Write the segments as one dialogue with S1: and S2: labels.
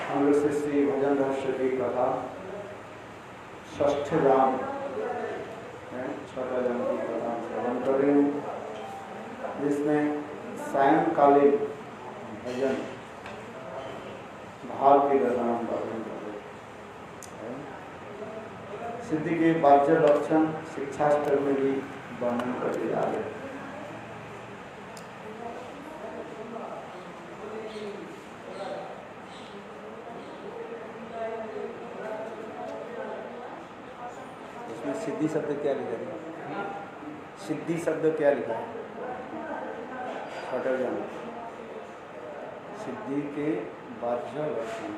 S1: हम लोग से श्री भजन रहस्य की कथा षष्ठ जाम है, छठा जाम की कथा श्रवण कर रहे हैं, जिसमें सायंकालीन भजन भाव की रचना वर्णन कर रहे हैं। सिद्धि के बाह्य लक्षण शिक्षास्त्र में भी वर्णन करके जा रहे हैं। सिद्धि शब्द क्या लिखा है? सिद्धि शब्द क्या लिखा है? छठा जाम सिद्धि के बाह्य लक्षण।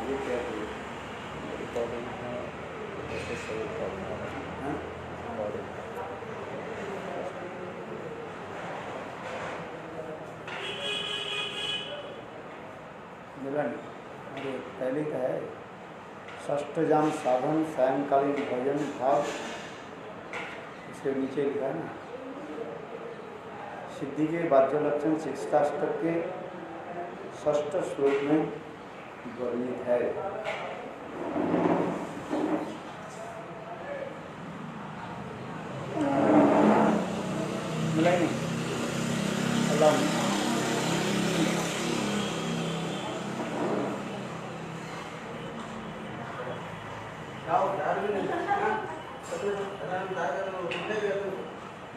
S1: ये क्या है? पहले का है षष्ठ जाम साधन सायंकालीन भजन भाव, इसके नीचे लिखा है ना, सिद्धि के बाह्य लक्षण शिक्षाष्टक के षष्ठ श्लोक में वर्णित है। मिला नहीं अल्लाह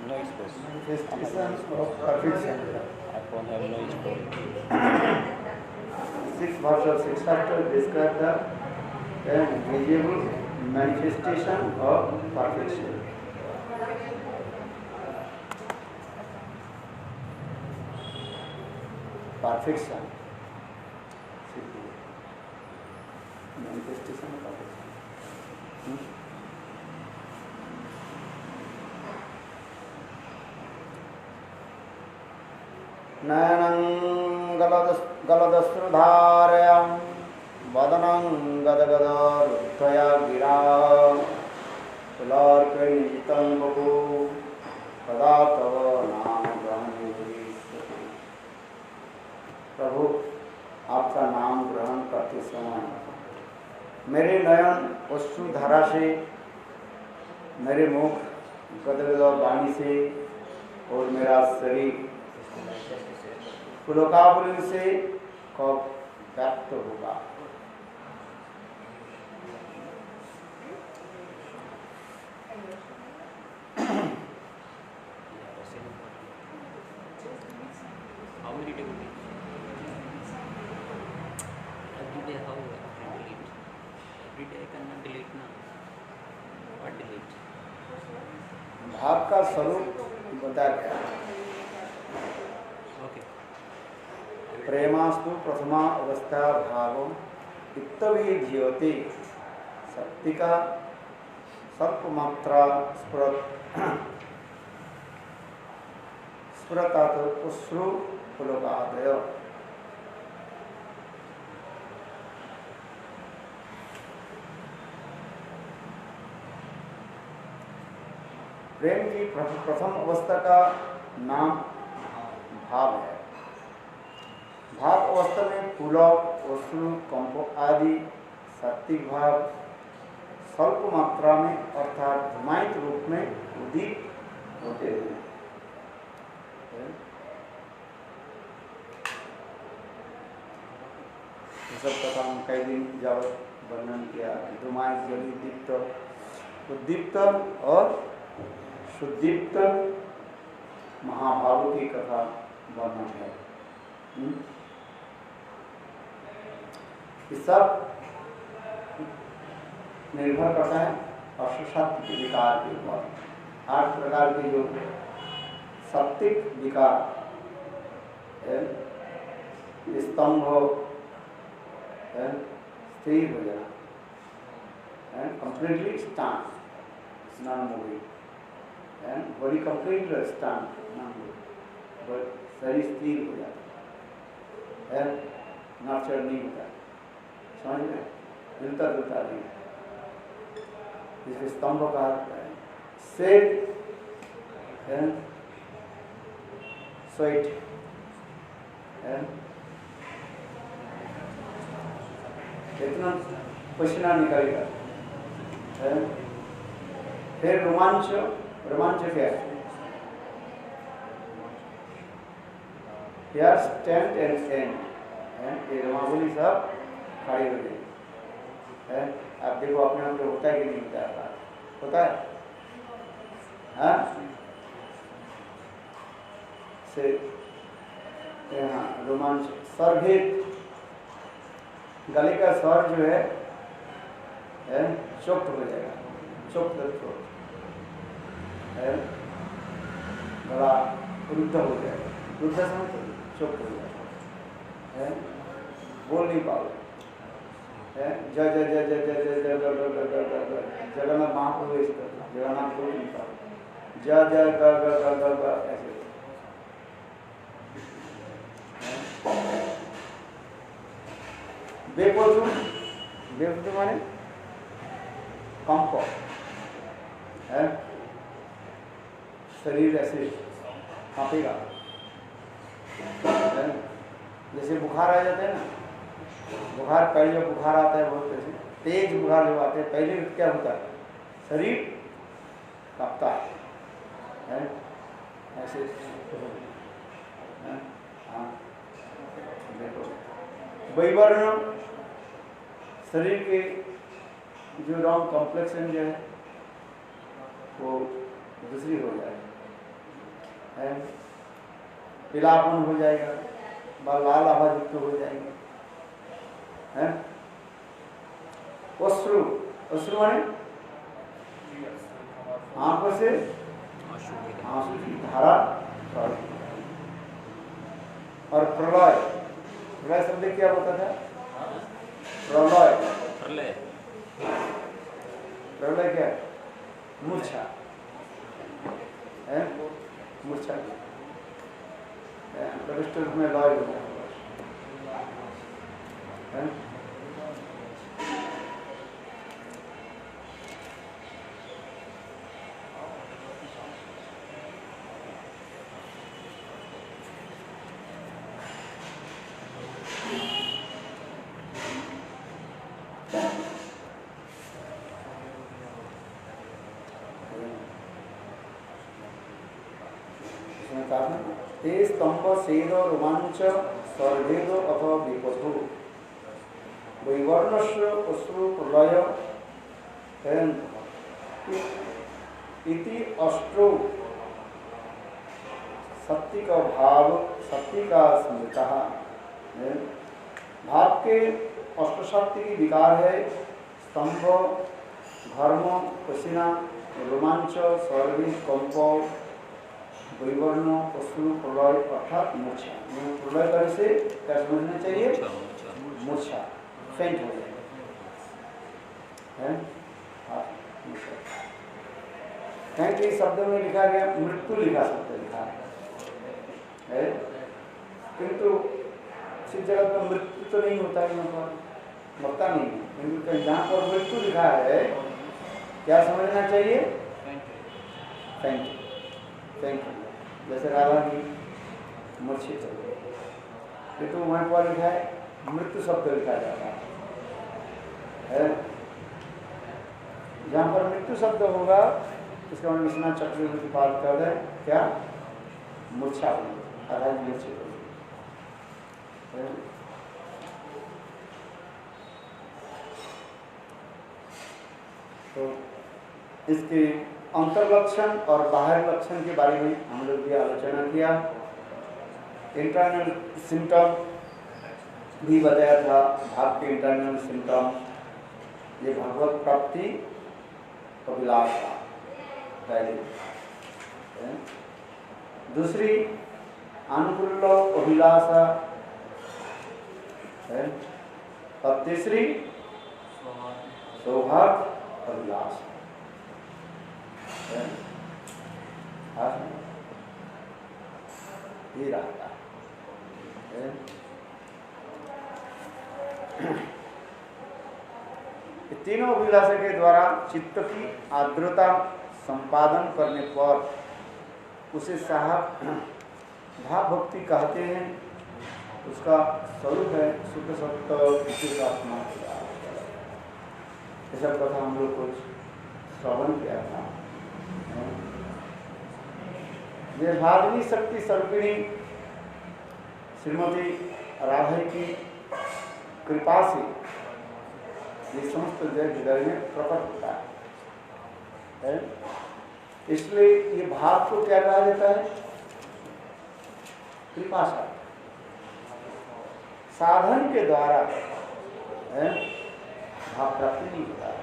S2: No space.
S1: manifestation of perfection.
S2: Upon have no space.
S1: 6 verse of 6 chapter describe the visible manifestation of perfection. Perfection. Manifestation of perfection. नयनं गलदश्रुधारयां वदनं गदगदरुद्धया गिरा पुलार्कैतं बभू कदा तव नाम ग्रहण भविष्यति। प्रभु, आपका नाम ग्रहण करते समय मेरे नयन अश्रुधारा से, मेरे मुख गदगद वाणी से और मेरा शरीर पुलकावली से कब व्यक्त होगा?
S2: How many days? Every day how I can delete? Every day I cannot delete now. What delete?
S1: भाव का स्वरूप बता गया।
S2: Okay.
S1: प्रेमास्तु प्रथमा अवस्था भाव इत्तवी जीवते शक्ति का सर्प मात्रा स्फुरतात अश्रु पुलकादय। प्रेम की प्रथम अवस्था का नाम भाव है। भाव अवस्था में पुलक, अश्रु, कंप आदि सात्विक भाव स्वल्प मात्रा में अर्थात धूमायित रूप में उदित होते हैं। सब कथा हम कई दिन जावत वर्णन किया। धूमायित जली दीप्त, उद्दीप्त और शुद्दीप्त महाभाव की कथा वर्णन है। ये सब निर्भर करता है अष्टसात्विक विकार के ऊपर। 8 प्रकार के जो सात्विक विकार स्तंभ स्थिर हो जाना, completely stand non moving, and body complete stand non moving, शरीर स्थिर हो जाता है, नर्चर नहीं होता, समझ में मिलता जुलता नहीं। जिसे स्तंभ कहा जाता है। सेट एंड स्वेट एंड इतना पसीना निकलेगा। फिर रोमांच, रोमांच क्या है? Here stand and stand, ये रोमांचली सब खड़े हो गए। आप देखो अपने आप होता है कि नहीं होता है? होता है, हाँ? से यहाँ रोमांच, स्वरभेद, गले का स्वर जो है चुप्त हो जाएगा, चुप्त गला रुद्ध हो जाएगा, रुद्ध समझ चुप्त हो जाएगा, बोल नहीं पाओगे। जय जय जय जय जय जय जय जगन्नाथ महाप्रभु, जगन्नाथ बोल नहीं पाओगे, जय जय ग ऐसे। बेपोजू, बेपोजू माने कंप है, शरीर ऐसे कांपेगा, जैसे बुखार आ जाता है ना, बुखार पहले जब बुखार आता है बहुत ऐसे तेज बुखार जब आते हैं, पहले क्या होता है? शरीर कांपता है, ऐसे। हाँ देखो, वैवर्ण शरीर के जो रंग कॉम्प्लेक्शन जो है वो दूसरी हो जाएगा, पीलापन हो जाएगा, लाल आवाज युक्त हो जाएगी, है? अश्रु, अश्रु माने आंखों से आंसू की धारा, और प्रलय, प्रलय शब्द क्या होता था? प्रलय,
S2: प्रलय,
S1: प्रलय क्या है? मूर्छा, है? मूर्छा प्रविष्ट रूप में लय होता है। ते स्तंभ सेद रोमांच सर्वेद अथवा विपथु वैवर्णस्य अश्रु प्रलय इति अष्टो शक्ति का भाव, शक्ति का स्मृता, भाव के अष्टशक्ति की विकार है स्तंभ, धर्म, पसीना, रोमांच, सर्वी, कंप, वैवर्ण, अश्रु, प्रलय अर्थात मूर्छा। प्रलय करने से क्या समझना चाहिए? मूर्छा, फेंट हो जाएगा, है? फेंट इस शब्द में लिखा गया, मृत्यु लिखा शब्द लिखा है, किंतु इस जगत में मृत्यु तो नहीं होता है, यहाँ पर मरता नहीं है, किंतु जहाँ पर मृत्यु लिखा है क्या समझना चाहिए? फेंट, फेंट, जैसे राधा की मूर्छित हो, तो वहाँ पर लिखा है मृत्यु शब्द लिखा जाता है। जहाँ पर मृत्यु शब्द होगा इसका मतलब विश्वनाथ चक्रवर्ती की बात कर रहे हैं, क्या? मूर्छा होगी, राधा की मूर्छित होगी। तो इसके अंतर्लक्षण और बाहर लक्षण के बारे में हम लोग भी आलोचना किया। इंटरनल सिम्टम भी बताया था, भाव के इंटरनल सिम्टम, ये भगवत प्राप्ति, अभिलाषा पहले, दूसरी अनुकूल अभिलाषा है, और तीसरी सौभाग्य अभिलाषा। ये रहता है। ये तीनों अभिलाषा के द्वारा चित्त की आर्द्रता संपादन करने पर उसे साहब भाव भक्ति कहते हैं। उसका स्वरूप है शुद्ध सत्य विशेषात्मा। ऐसा कथा हम लोग कुछ श्रवण किया था। ये भागनी शक्ति सर्पिणी श्रीमती राधा की कृपा से ये समस्त जय हृदय में प्रकट होता है। इसलिए ये भाव को क्या कहा जाता है? कृपा साधन। साधन के द्वारा भाव प्राप्ति नहीं होता है।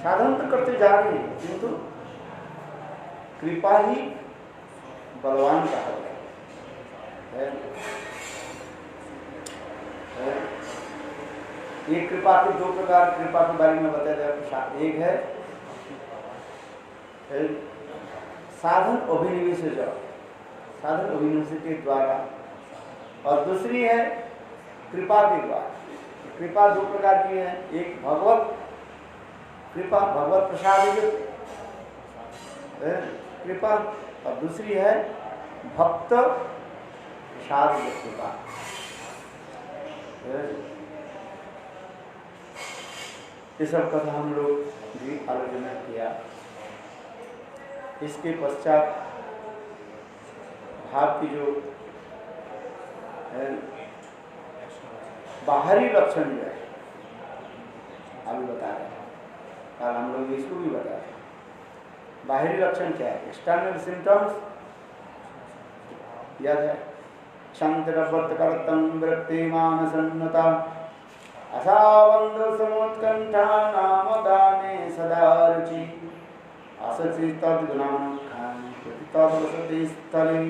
S1: साधन तो करते जा रहे हैं किंतु कृपा ही बलवान का है। ये कृपा के दो प्रकार कृपा के बारे में बताया जाता है। एक है साधन अभिनिवेश, साधन अभिनिवेश के द्वारा, और दूसरी है कृपा के द्वारा। कृपा दो प्रकार की है, एक भगवत कृपा, भगवत प्रसाद कृपा, और दूसरी है भक्त प्रसाद कृपा। ये सब कथा हम लोग भी आलोचना किया। इसके पश्चात भाव की जो बाहरी लक्षण जो है अभी बता रहे हैं, कल हम लोग इसको भी बताया। बाहरी लक्षण क्या है? एक्सटर्नल सिम्टम्स याद है? क्षंत्रवर्तकर्तम वृत्तिमानसन्नता असावंद समुत्कंठा नाम दाने सदा रुचि असचि तद्गुणं खानि प्रतितद्वसति स्थले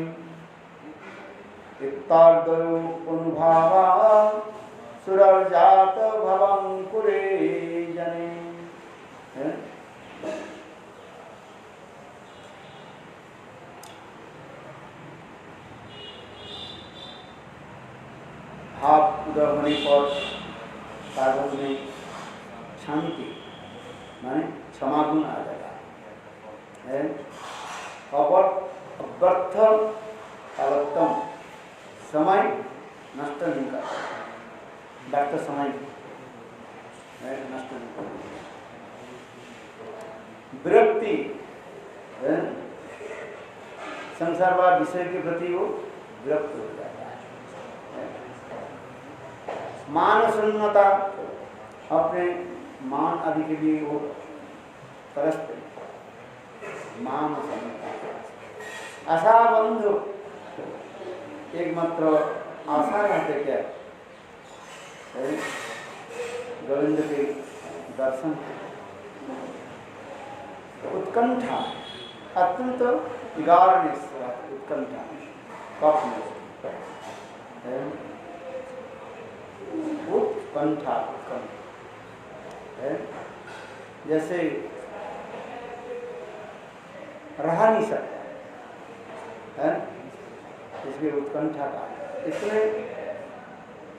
S1: इत्तार्दयो अनुभावा सुरजात भवंकुरे जने। भाव उदय होने पर साधन में शांति माने क्षमा गुण आ जाता है। अव्यर्थ कालोत्तम समय नष्ट नहीं करता, व्यर्थ समय नष्ट नहीं करता। विरक्ति संसारवाद विषय के प्रति वो विरक्त हो जाता है। मान शून्यता, अपने मान आदि के लिए वो तरसते। मान शून्यता, आशा बंधु, एकमात्र आशा रहते क्या? गोविंद के दर्शन। उत्कंठा, अत्यंत गाढ़ उत्कंठा, उत्कंठा है, जैसे रहा नहीं सकता है, इसलिए उत्कंठा का इसलिए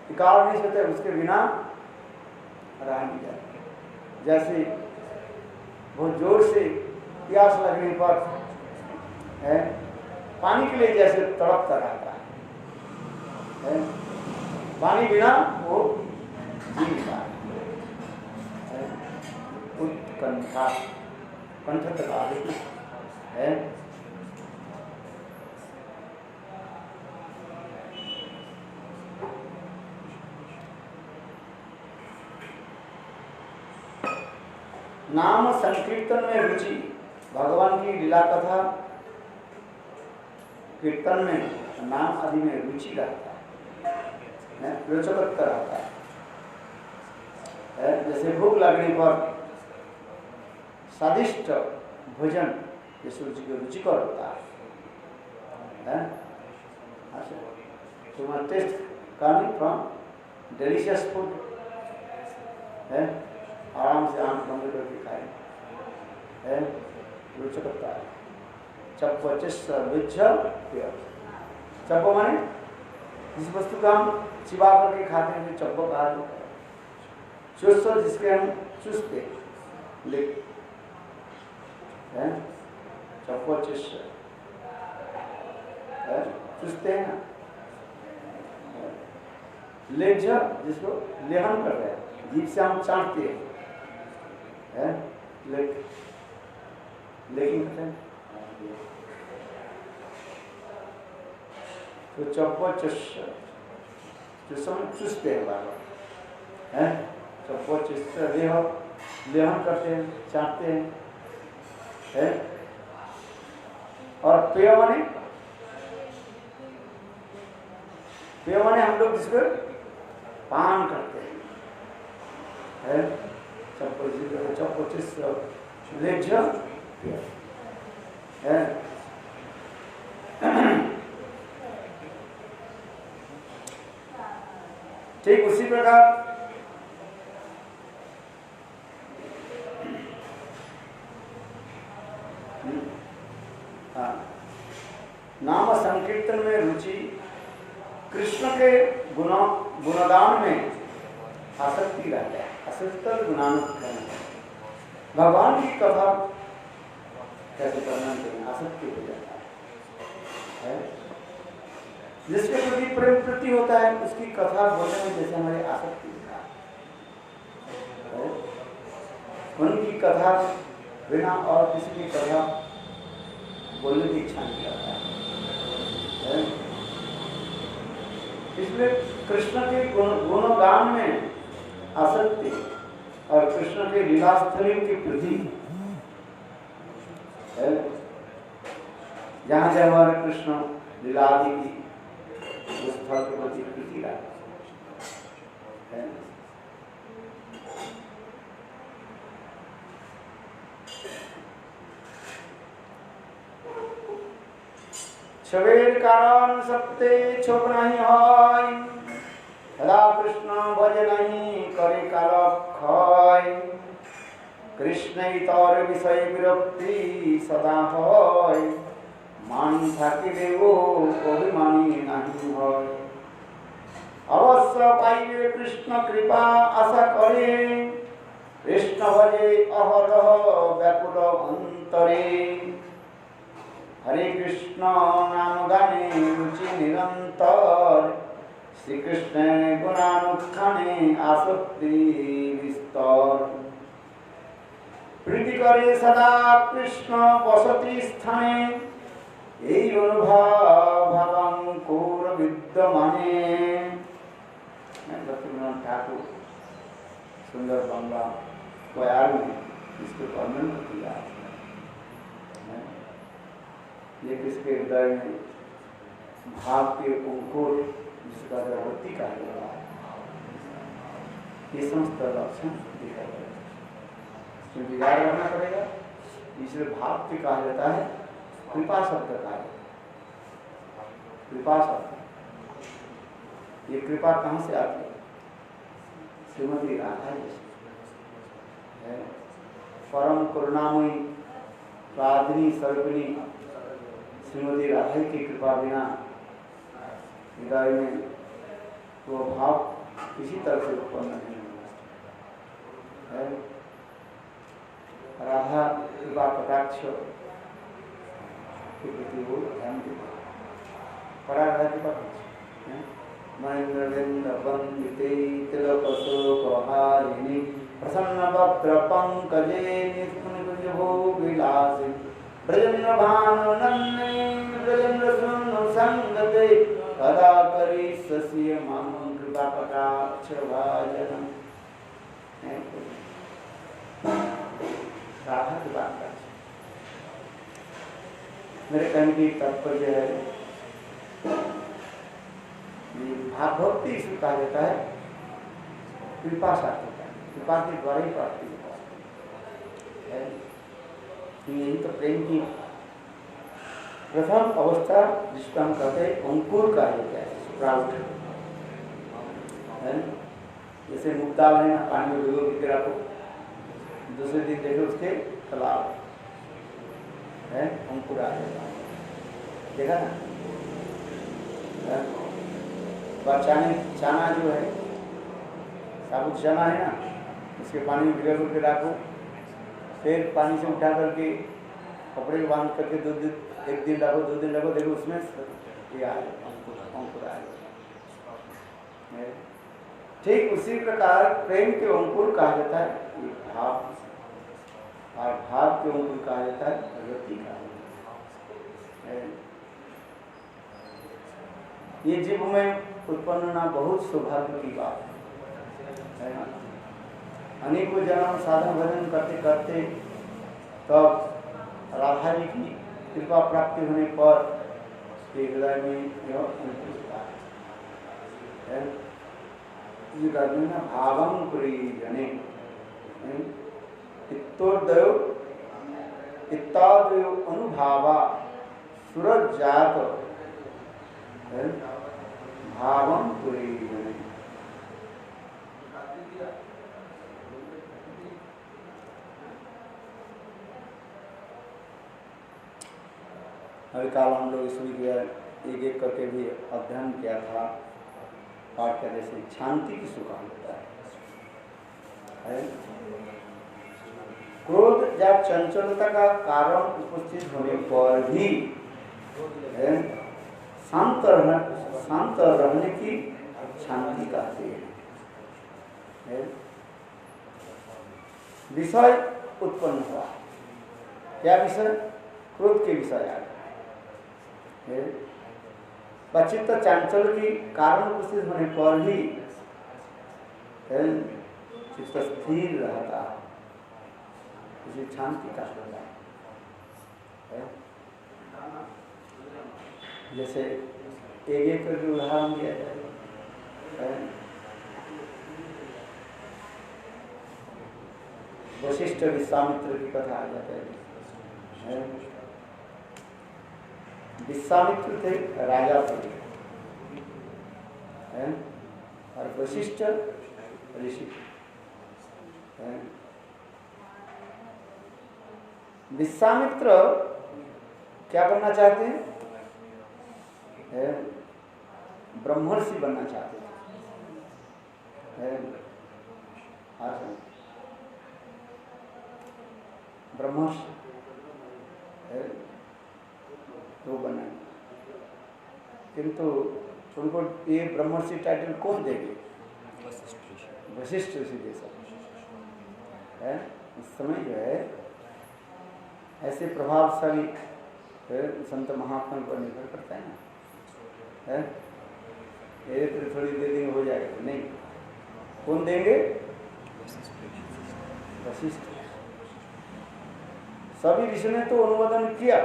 S1: टिकाव नहीं सकते, उसके बिना रहा नहीं जाता। जैसे बहुत जोर से प्यास लगने पर है पानी के लिए जैसे तड़पता रहता है, पानी बिना वो जी नहीं पा रहा। उत्कंठा, कंठ का है। नाम संकीर्तन में रुचि, भगवान की लीला कथा कीर्तन में नाम आदि में रुचि रहता है, रोचकता रहता है। जैसे भूख लगने पर स्वादिष्ट भोजन जैसे रुचिकर होता है। अच्छा, taste coming from delicious food है, आराम से आंख बंद करके खाए है, रुचकता है। चप्पो चप्पो माने जिस वस्तु का हम चिबा करके खाते हैं चप्पो कहा जाता है। चुस्त जिसके हम चुस्ते लिख है, चप्पो चुस्त है, चुस्ते है ना, लेज जिसको लेहन कर रहे हैं, जीभ से हम चाटते हैं, लेकिन कहते हैं तो चप्पो चुस्त, चुस्त हम चुस्ते हैं बार बार, है चप्पो चुस्त लेहन करते हैं, चाटते हैं, है। और पेय माने हम लोग जिसको पान करते हैं, है चप्पो चुस्त लेज है। ठीक उसी प्रकार नाम संकीर्तन में रुचि, कृष्ण के गुणगान में आसक्ति रहता है, असक्त गुणानुक्रम, भगवान की कथा कैसे करना चाहिए, आसक्ति हो जाता है। जिसके प्रति प्रेम प्रति होता है उसकी कथा बोलने में जैसे हमारी आसक्ति होता है, उनकी कथा बिना और किसी की कथा बोलने की इच्छा नहीं करता है। इसलिए कृष्ण के गुणगान में आसक्ति और कृष्ण के लीलास्थलियों की प्रति है, जहाँ जहाँ हमारे कृष्ण लीला आदि की उस स्थल के प्रति प्रीति है। छवेर कारण सत्ते छोप नहीं है, सदा कृष्ण भज नहीं करे काल खय, कृष्ण इतर विषय विरक्ति सदा है, मान থাকিলে অভিমানী नहीं হয়। अवश्य पाइबे कृष्ण कृपा आशा करे, कृष्ण भजे अहरह व्याकुल अंतरे, हरे कृष्ण नाम गाने रुचि निरंतर, श्री कृष्ण गुणानुखाने आसक्ति विस्तार, प्रीति करे सदा कृष्ण बसती स्थाने, এই অনুভব ভাবাঙ্কুর বিদ্যমানে। रविन्द्रनाथ ठाकुर सुंदर बंगला बयान में इसको वर्णन किया है। ये किसके हृदय में भाव के अंकुर जिसका प्रवृत्ति कहा जाता है, ये समस्त लक्षण दिखाई देता है। क्योंकि याद रखना पड़ेगा, इसलिए भाव के कहा जाता है, कृपा शब्द का है, कृपा शब्द। ये कृपा कहाँ से आती है? श्रीमती राधा जी से, परम करुणामयी प्रादिनी सर्वनी श्रीमती राधा की कृपा बिना हृदय में वो भाव किसी तरह से उत्पन्न नहीं होगा। राधा कृपा कटाक्ष के प्रति वो ध्यान देता है। परा राधा कृपा महेंद्र वंदिते तिलकशोकहारिणी प्रसन्न वक्त्र पंकजे निस्कुंजभो विलासी ब्रजेन्द्र भानुनन्ने ब्रजेन्द्र सुनु संगते कदा करिष्यसि मां कृपा कटाक्ष भाजनम्। राधा कृपा कटाक्ष मेरे कहने की तात्पर्य है, भाव भक्ति इसको कहा जाता है, कृपा सार्थक है, कृपा के द्वारा ही प्राप्ति होता है। यही तो प्रेम की प्रथम अवस्था जिसको हम कहते हैं अंकुर कहा जाता है, स्प्राउट है। जैसे मुक्ता है ना, पानी में भिगो के रखो, दूसरे दिन देखो उसके तालाब है, अंकुर आ जाता है, देखा ना। चना जो है, साबुत चना है ना, उसके पानी में भिगो करके रखो, फिर पानी से उठा करके कपड़े में बांध करके 2 दिन 1 दिन रखो, 2 दिन रखो, देखो उसमें ये आ जाएगा, अंकुर आ जाएगा। ठीक उसी प्रकार प्रेम के अंकुर कहा जाता है ये भाव, और भाव के अंकुर कहा जाता है भगवती कहा जाता है। ये जीव में उत्पन्न होना बहुत सौभाग्य की बात है ना। अनेकों जन्म साधन भजन करते करते तब राधा जी की कृपा प्राप्ति होने पर हृदय में यह होता है भावं जने इत्तोदयो इत्तादयो अनुभावा सूरज जात भावं जने। अभी कल हम लोग इसलिए एक एक करके भी अध्ययन किया था, पाठ करने से शांति की सुख होता है। क्रोध या चंचलता का कारण उपस्थित होने पर भी शांत रहने की शांति कहते हैं। विषय उत्पन्न हुआ, क्या विषय? क्रोध के विषय आ गए। पचित्त चांचल्य की कारण उपस्थित होने पर भी चित्त स्थिर रहता है, इसे शांति का होता है। जैसे एक एक करके उदाहरण दिया जाए। वशिष्ठ विश्वामित्र की कथा आ जाता है। विश्वामित्र थे राजा थे और वशिष्ठ ऋषि। विश्वामित्र क्या बनना चाहते हैं? ब्रह्मर्षि बनना चाहते थे। ब्रह्मर्षि वो बना, किंतु उनको ये ब्रह्मर्षि टाइटल कौन देंगे? वशिष्ठ ऋषि दे सकते हैं। उस समय जो है ऐसे प्रभावशाली संत महात्मा पर निर्भर करता है ना, ये तो थोड़ी देर में हो जाएगा, नहीं, कौन देंगे? वशिष्ठ। सभी ऋषि ने तो अनुमोदन किया,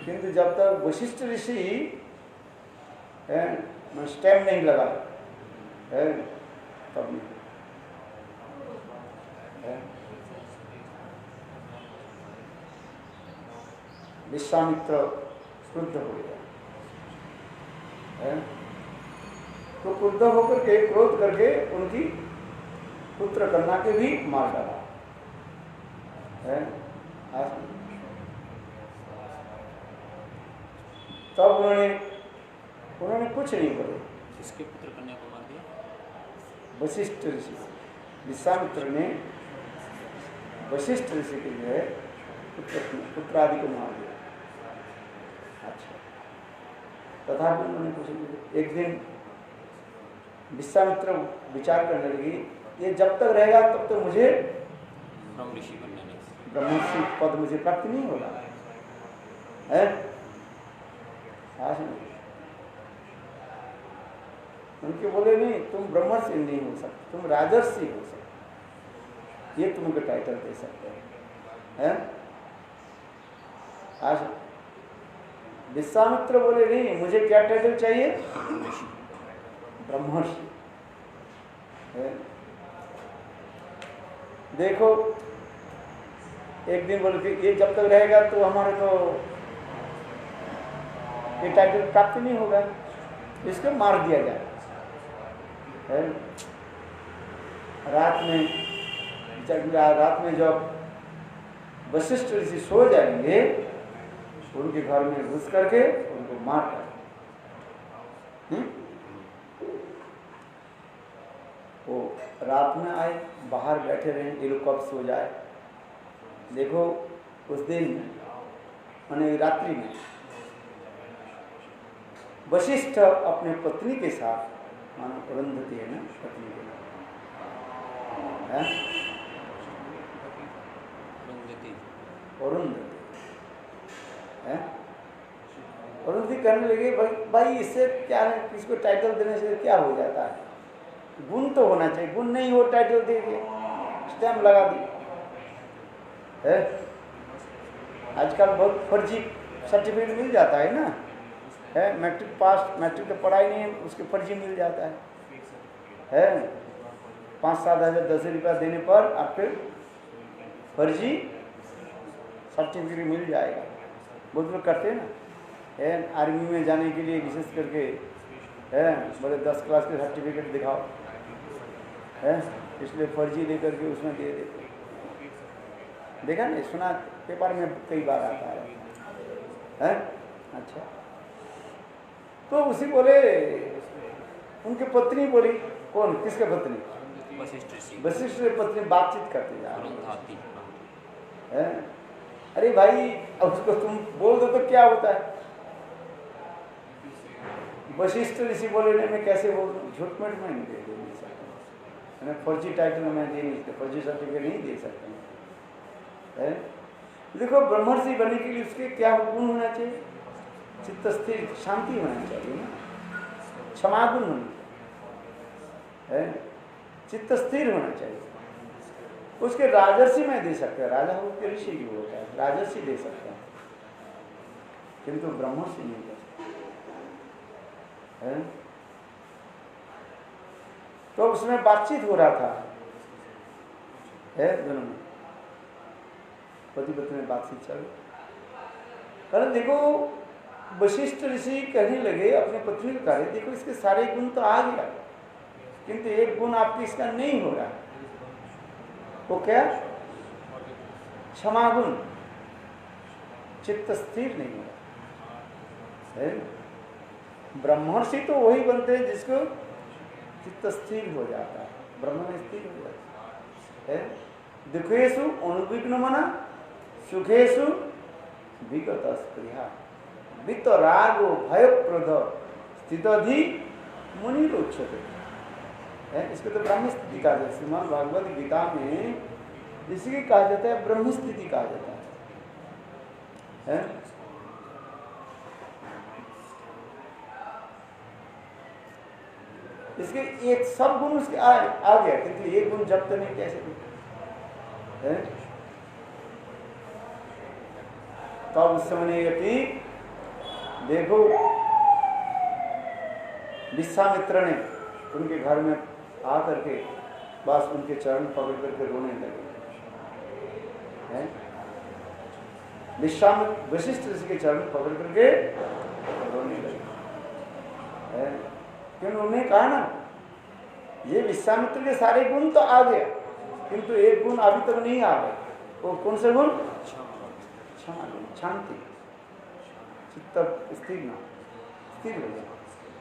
S1: किंतु जब तक वशिष्ठ ऋषि स्टैम्प नहीं लगा तब नहीं। विश्वामित्र क्रुद्ध हो गया, तो क्रुद्ध होकर के क्रोध करके उनकी पुत्र कन्या के भी मार डाला। तब उन्होंने कुछ नहीं बोले।
S2: किसके पुत्र कन्या को मार दिया?
S1: वशिष्ठ ऋषि। विश्वामित्र ने वशिष्ठ ऋषि के लिए पुत्र आदि को मार दिया। अच्छा, तथापि उन्होंने कुछ नहीं बोले। एक दिन विश्वामित्र विचार करने लगी, ये जब तक रहेगा तब तो मुझे
S2: ऋषि बनना नहीं,
S1: ब्रह्मर्षि पद मुझे प्राप्त नहीं होगा है। उनके बोले नहीं, तुम ब्रह्मर्षि नहीं हो सकते, तुम राजर्षि हो सकते, ये तुमको टाइटल दे सकते हैं। आज विश्वामित्र बोले नहीं, मुझे क्या टाइटल चाहिए? ब्रह्मर्षि। देखो एक दिन बोले कि ये जब तक रहेगा तो हमारे तो ये टाइटल प्राप्त नहीं होगा, इसको मार दिया जाए। रात में जब वशिष्ठ ऋषि सो जाएंगे, उनके घर में घुस करके उनको मार कर वो रात में आए, बाहर बैठे रहे, ये लोग कब सो जाए। देखो उस दिन माने रात्रि में वशिष्ठ अपने पत्नी के साथ, मानो अरुंधति है ना पत्नी के नाम है, अरुंधति है, अरुंधति कहने लगे भाई इससे क्या है, किसको टाइटल देने से क्या हो जाता है, गुण तो होना चाहिए, गुण नहीं हो टाइटल दे दिए, स्टैम्प लगा दी है। आजकल बहुत फर्जी सर्टिफिकेट मिल जाता है ना, है मैट्रिक पास, मैट्रिक तो पढ़ाई नहीं है, उसके फर्जी मिल जाता है 5-7 हज़ार 10 रुपया देने पर आपके फर्जी सर्टिफिकेट मिल जाएगा। बहुत लोग करते हैं ना, है आर्मी में जाने के लिए विशेष करके है, बोले 10 क्लास के सर्टिफिकेट दिखाओ है, इसलिए फर्जी लेकर के उसमें दे देते। देखा नहीं, सुना पेपर में कई बार आता है। अच्छा, तो उसी बोले, उनकी पत्नी बोली, कौन किसके पत्नी, वशिष्ठ की पत्नी बातचीत करते जा रही है। अरे भाई अब उसको तुम बोल दो तो क्या होता है। वशिष्ठ ऋषि बोले नहीं मैं कैसे बोल दूँ, झूठ मूठ में नहीं दे सकता, मैं फर्जी टाइटल में दे नहीं सकता, फर्जी सर्टिफिकेट नहीं दे सकता है। देखो ब्रह्मर्षि बनने के लिए उसके क्या गुण होना चाहिए, चित्त स्थिर, शांति होना चाहिए ना, क्षमागुण होना चाहिए, चित्त स्थिर होना चाहिए। उसके राजर्षि में दे सकते हैं, राजा हो के ऋषि भी होता है, राजर्षि दे सकते हैं, किंतु ब्रह्मर्षि नहीं दे सकते। तो उसमें बातचीत हो रहा था है दोनों में, पति पत्नी में बातचीत चल, कारण देखो वशिष्ठ ऋषि कहने लगे अपने पत्नी को, कहे देखो इसके सारे गुण तो आ गया, किंतु एक गुण आपकी इसका नहीं हो रहा, वो क्या, क्षमागुण, चित्त स्थिर नहीं हो रहा। ब्रह्मर्षि तो वही बनते हैं जिसको चित्त स्थिर हो जाता है, ब्रह्म में स्थिर हो जाता है। दुखेषु अनुविघ्नमना सुखेषु विगत स्पृहा वितरागो भयप्रद स्थितधि मुनिरुच्यते। इसको तो ब्रह्म स्थिति कहा जाता है, श्रीमद् भागवत गीता में इसी कहा जाता है, ब्रह्म स्थिति कहा जाता है। इसके एक सब गुण उसके आ गया, किंतु एक गुण जब तक नहीं कैसे है। तब उस समय यदि देखो विश्वामित्र ने उनके घर में आकर के बस उनके चरण पकड़ करके रोने लगे हैं। विश्वामित्र वशिष्ठ ऋषि के चरण पकड़ करके रोने लगे हैं, क्योंकि उन्होंने कहा ना ये विश्वामित्र के सारे गुण तो आ गया, किंतु एक गुण अभी तक नहीं आ गया। वो कौन से गुण, क्षमा, शांति, चित्त स्थिर ना, स्थिर हो जाए,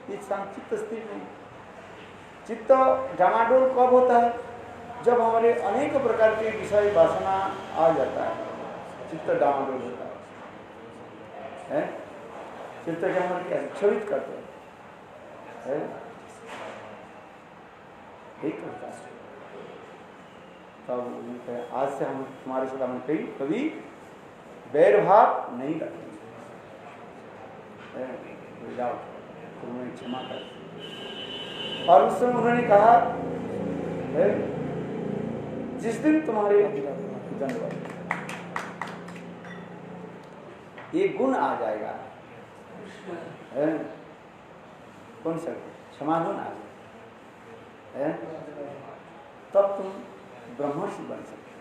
S1: ये चित्त स्थिर नहीं। चित्त डामाडोल कब होता है, जब हमारे अनेक प्रकार के विषय वासना आ जाता है, चित्त डामाडोल होता है। चित्त के हमारे क्या क्षोभित करते हैं, ठीक करता है। तब आज से हम तुम्हारे साथ हम कभी बैर भाव नहीं रखेंगे, जाओ तुम्हें क्षमा कर। और उस समय उन्होंने कहा जिस दिन तुम्हारे ये गुण आ जाएगा, कौन सा क्षमा गुण आ जाएगा, तब तुम ब्रह्मर्षि बन सकते हो।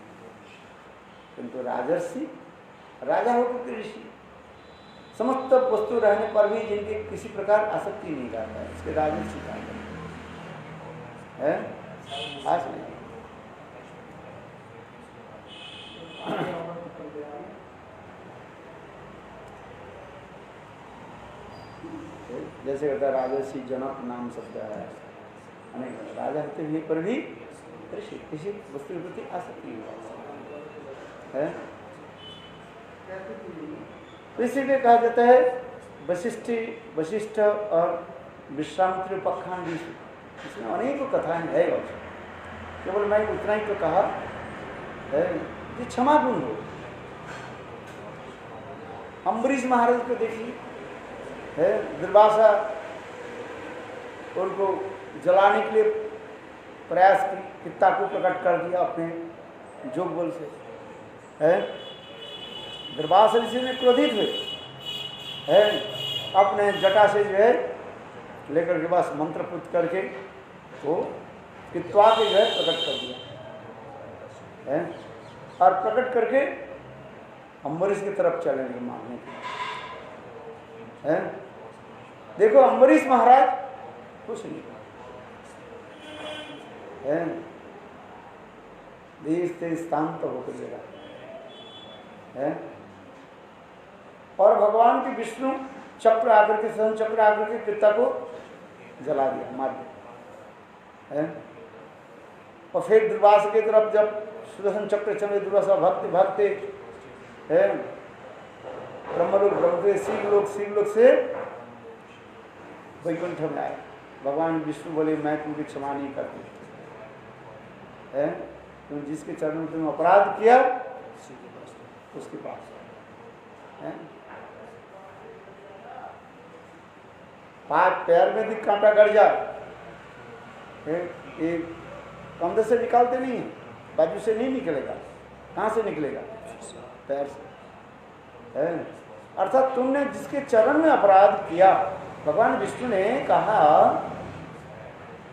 S1: किंतु राजर्षि, राजा होकर के ऋषि, समस्त वस्तु रहने पर भी जिनके किसी प्रकार आसक्ति नहीं करता है, इसके राजर्षि कहा है। आज नहीं जैसे होता है राजर्षि जनक नाम शब्द है, अनेक राजा होते हुए पर भी ऋषि किसी वस्तु के प्रति आसक्ति है। इसीलिए कहा जाता है वशिष्ठ और विश्वामित्र उपाख्यान, इसमें अनेकों कथाएं है। केवल मैं उतना ही तो कहा है कि क्षमा गुण हो। अम्बरीश महाराज को देखिए, है दुर्वासा उनको जलाने के लिए प्रयास की, पिता को प्रकट कर दिया अपने जोग बल से, है दुर्वासा ऋषि ने क्रोधित हुए, है अपने जटा से जो है लेकर के बस मंत्रपुत करके वो कित्वा के जो है प्रकट कर दिया, है और प्रकट करके अम्बरीश की तरफ चलेंगे मारने के, है। देखो अम्बरीश महाराज कुछ नहीं है, देश से शांत होकर देगा, है। और भगवान के विष्णु चक्र आकर के स्वयं चक्र आकर के पिता को जला दिया, मार दिया, है। और फिर दुर्वासा की तरफ जब सुदर्शन चक्र चले, दुर्वासा भक्ति भक्ति, है ब्रह्मलोक, ब्रह्म शिवलोक से वैकुंठ में आए। भगवान विष्णु बोले मैं तुमकी क्षमा नहीं करती, है तुम जिसके चरण में तुमने अपराध किया उसके पास है। पैर में भी कांटा गड़ जाए, एक कंधे से निकालते नहीं है, बाजू से नहीं निकलेगा, कहाँ से निकलेगा? पैर से, है। अर्थात तुमने जिसके चरण में अपराध किया, भगवान विष्णु ने कहा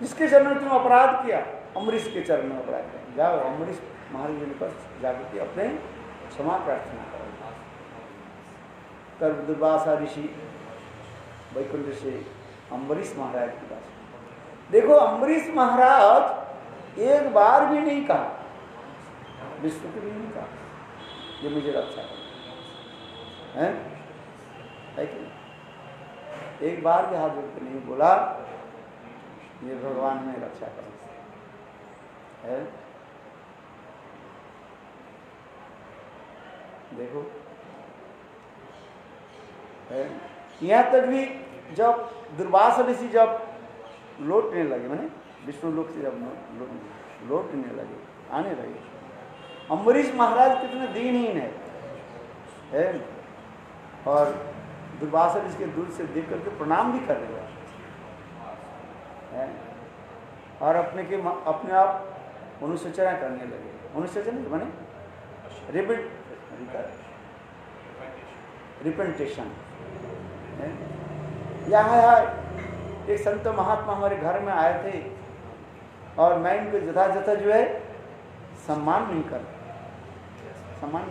S1: जिसके चरण में तुम अपराध किया, अम्बरीश के चरण में अपराध किया, जाओ अम्बरीश महाराज जी के पास जाकर के अपने क्षमा प्रार्थना करो। कर दुर्वासा ऋषि वैकुंठ से अम्बरीश महाराज के पास। देखो अम्बरीश महाराज एक बार भी नहीं कहा, विष्णु को भी नहीं कहा ये मुझे रक्षा करो, है कि नहीं? एक बार भी हाथ जोड़ के नहीं बोला ये भगवान में रक्षा करो, है। देखो है, यहाँ तक भी जब दुर्वासा ऋषि जब लौटने लगे, मैंने विष्णु लोक से जब लौटने लगे, आने लगे, अम्बरीश महाराज कितने दीनहीन है, और दुर्वासा ऋषि के दूर से देख करके प्रणाम भी कर रहे हैं, और अपने आप अनुशोचना करने लगे। अनुशोचन माने रिपेंटेशन। यहाँ एक संत महात्मा हमारे घर में आए थे और मैं इनको यथायथा जो है सम्मान नहीं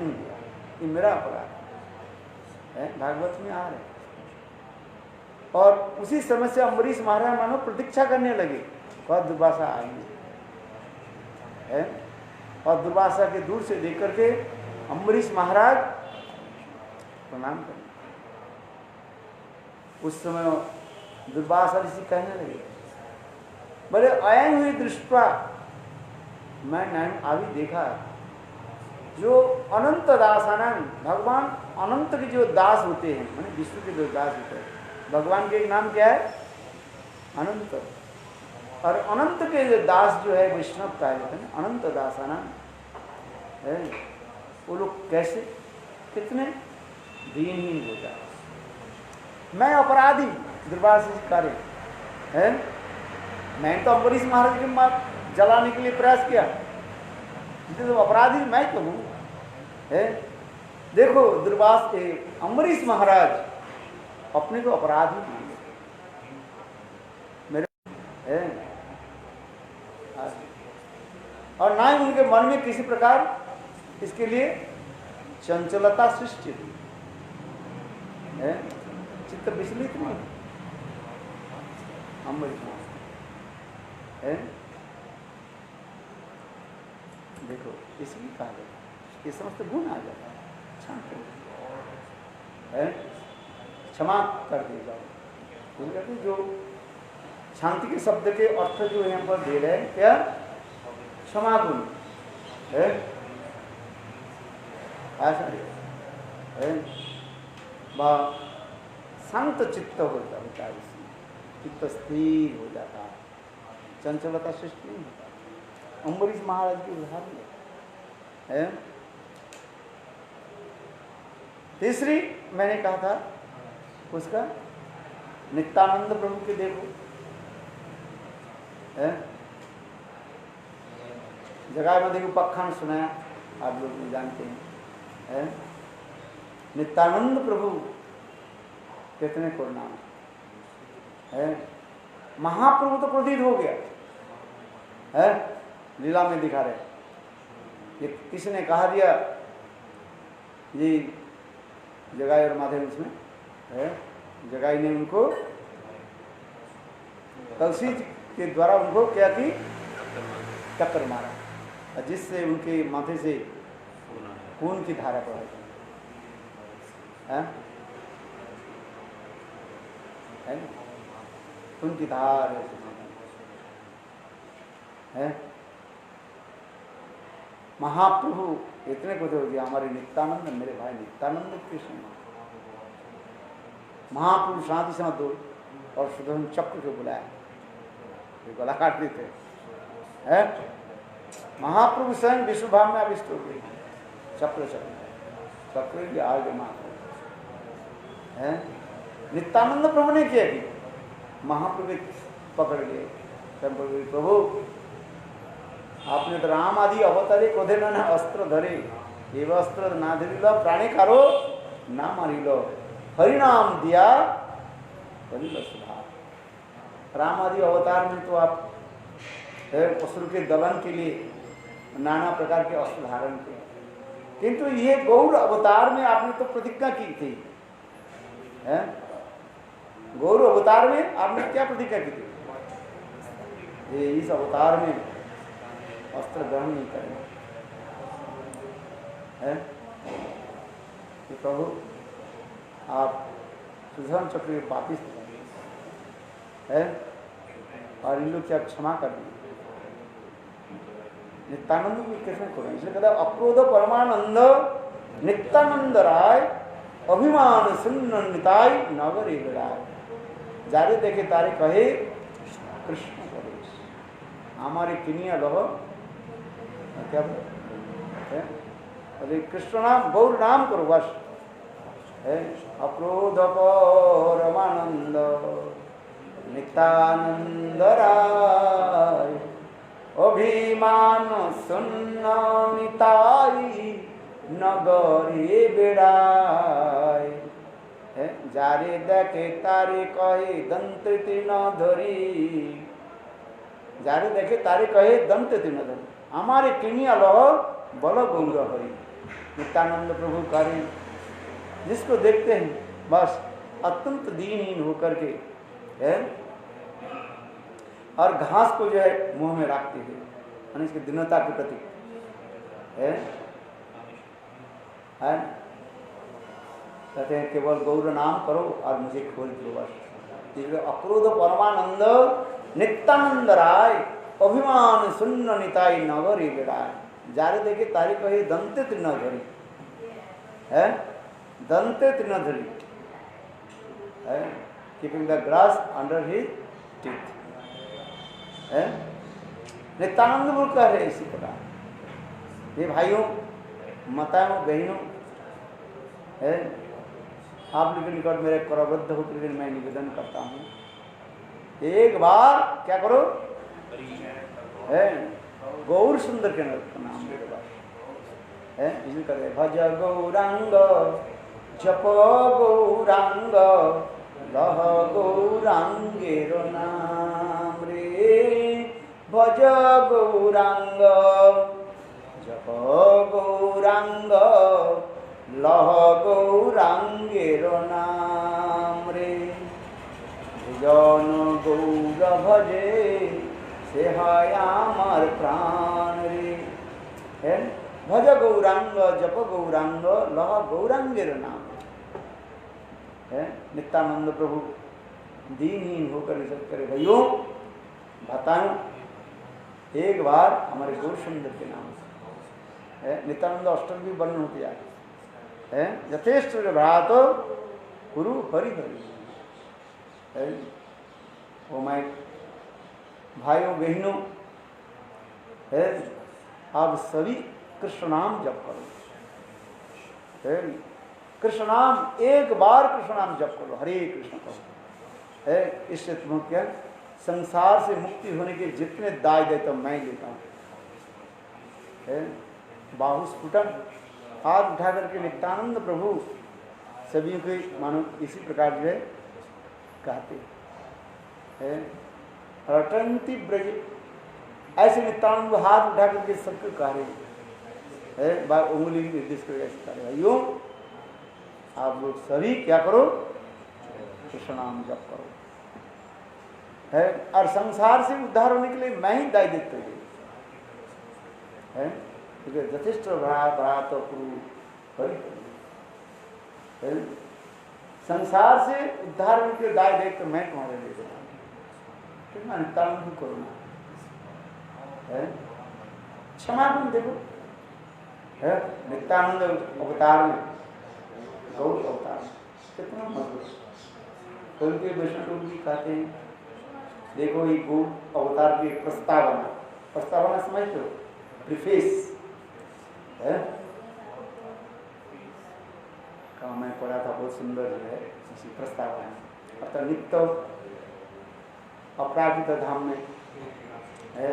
S1: दिया, ये मेरा अपराध है, भागवत में आ रहे। और उसी समय से अम्बरीश महाराज मानो प्रतीक्षा करने लगे कब दुर्वासा आएंगे, है। और दुर्वासा के दूर से देख करके अम्बरीश महाराज प्रणाम करने। उस समय दुर्वासा ऋषि कहने लगे, बोले अयं हुई दृष्टवा, मैं नैन अभी देखा जो अनंत दासानंद, भगवान अनंत के जो दास होते हैं, मैंने विष्णु के जो दास होते हैं, भगवान के एक नाम क्या है? अनंत। और अनंत के जो दास जो है वैष्णव का है, अनंत दासानंद है, वो लोग कैसे कितने दीनहीन हो जाए। मैं अपराधी दुर्वासा कार्य है, मैं तो अम्बरीश महाराज के जलाने के लिए प्रयास किया, तो अपराधी मैं तो हूँ, है। देखो अम्बरीश महाराज अपने को अपराधी माने मेरे, है। और ना ही उनके मन में किसी प्रकार इसके लिए चंचलता सृष्टि हुई, है। चित्त विचलित नहीं अम्बरीश महाराज, है। देखो इसलिए कहा जाता, ये समस्त गुण आ जाता है, है, क्षमा कर दिए जाओ। कहते जो शांति के शब्द के अर्थ जो यहाँ पर दे रहे हैं क्या? क्षमागुण है, ऐसा है, शांत चित्त होता है, चित्त स्थिर हो जाता है, चंचलता सृष्टि नहीं होता। अम्बरीश महाराज की उदाहरण है। तीसरी मैंने कहा था उसका नित्यानंद प्रभु के देखो है, जगह में देखो पखान सुनाया, आप लोग नहीं जानते हैं। नित्यानंद प्रभु कितने करुणा है, महाप्रभु तो प्रतीत हो गया है, लीला में दिखा रहे। ये किसी ने कहा दिया ये जगाई और माधव उसमें है, जगाई ने उनको कलसी के द्वारा उनको क्या की टक्कर मारा, जिससे उनके माथे से खून की धारा बह है, खून की धार है। महाप्रभु इतने को हो गया, हमारे नित्यानंद, मेरे भाई नित्यानंद कृष्ण महाप्रभु शांति से दो और सुदर्शन चक्र को बुलाया, गला काट देते है। महाप्रभु स्वयं विश्वभाव में आविष्ट हो गए, चक्र चक्र की आगे महाप्रभु है। नित्यानंद प्रभु ने किया कि महाप्रभु पकड़ लिए, प्रभु आपने तो राम आदि अवतारे क्रोधे न अस्त्र धरे, एव अस्त्र ना धरिल प्राणी कारो ना मारिलो, हरिनाम दिया हरिल सुधार। राम आदि अवतार में तो आप असुर के दलन के लिए नाना प्रकार के अस्त्र धारण किए, किंतु ये गौर अवतार में आपने तो प्रतिज्ञा की थी है? गौर अवतार में आपने क्या प्रतिज्ञा की थी? ये इस अवतार में अस्त्र ग्रहण नहीं करेंगे है? तो प्रभु आप सुदर्शन चक्र के वापिस है और इन लोग की आप क्षमा कर दीजिए। नित्यानंद को कैसे करें, इसलिए कहता है अक्रोध परमानंद नित्यानंद राय अभिमान सुन्न निताय नगर राय, जारे देखे तारे कहे कृष्ण प्रवेश, हमारे किनिया लहो क्या है? अरे कृष्ण नाम गौर नाम करो बस है। अक्रोध परमानंद नित्यानंद राय अभिमान सुन्न निताई नगरी बेड़ाय है। जारे देखे तारे कहे दंत न धरी, जारे देखे तारे कहे दंत न धरी, हमारे किनिया लो बल गौर हरि। नित्यानंद प्रभु कार्य जिसको देखते हैं बस अत्यंत दीनहीन होकर के है, और घास को जो है मुंह में रखते हैं, इसकी दीनता के प्रति है। कहते हैं केवल गौर नाम करो और मुझे खोज दो बस। इसलिए अक्रोध परमानंद नित्यानंद राय अभिमान सुन्न निताई नगरी बेड़ाय, जारे देखे तारी कहे दंते तृणधरी है, दंते तृणधरी है, keeping the grass under his teeth है। नित्यानंद बोल कह रहे इसी प्रकार। ये भाइयों माताओं बहनों है, आप लोगों के निकट मेरे करबद्ध होकर मैं निवेदन करता हूँ, एक बार क्या करो है गौर सुंदर के नाम मेरे पास है, इसलिए कहते भज गौरांग जप गौरांग लह गौरांगेरो नाम रे, भज गौरांग जप गौरांग लह गौरांगेरो नाम रे, भजन गौर भजे से हाय आमार प्राण रे है। भज गौरांग जप गौरांग लह गौरांगेर नाम है। नित्यानंद प्रभु दीनहीन होकर निषेध करे, भाइयों बताऊं एक बार हमारे गौर सुंदर के नाम से नित्यानंद अष्टक भी वर्णन होती है यथेष्ट भ्रात गुरु हरि हरि। ओ माय भाइयों बहनों, आप सभी कृष्ण नाम जप करो। कृष्ण नाम एक बार कृष्ण नाम जप करो, हरे कृष्ण करो। इससे तुम क्या संसार से मुक्ति होने के जितने दाय देता हूं मैं लेता हूं। बाहु स्फुटन हाथ उठा करके नित्यानंद प्रभु सभी को मानो इसी प्रकार जो है कहते हैं रटंती ब्रज, ऐसे नित्यानंद हाथ उठा करके सबको कह रहे हैं बार उंगली निर्देश कर ऐसे कह रहे भाइयों आप लोग सभी क्या करो, कृष्ण नाम जप करो। है और संसार से उद्धार होने के लिए मैं ही दाय देते हैं, क्योंकि यथेष्ट भ्रात संसार से उद्धार होने के दाय देते तो मैं तुम्हारे लिए देता हूं। कितना नित्यानंद करुणा है, क्षमा गुण देखो है नित्यानंद अवतार में, गौर अवतार कितना मजबूत। उनके वैष्णव जी कहते हैं देखो ये गौर अवतार की प्रस्तावना, प्रस्तावना समझते हो, प्रीफेस है का मैं पढ़ा था, बहुत सुंदर है इसी प्रस्तावना। अतः नित्य अपराजित धाम में है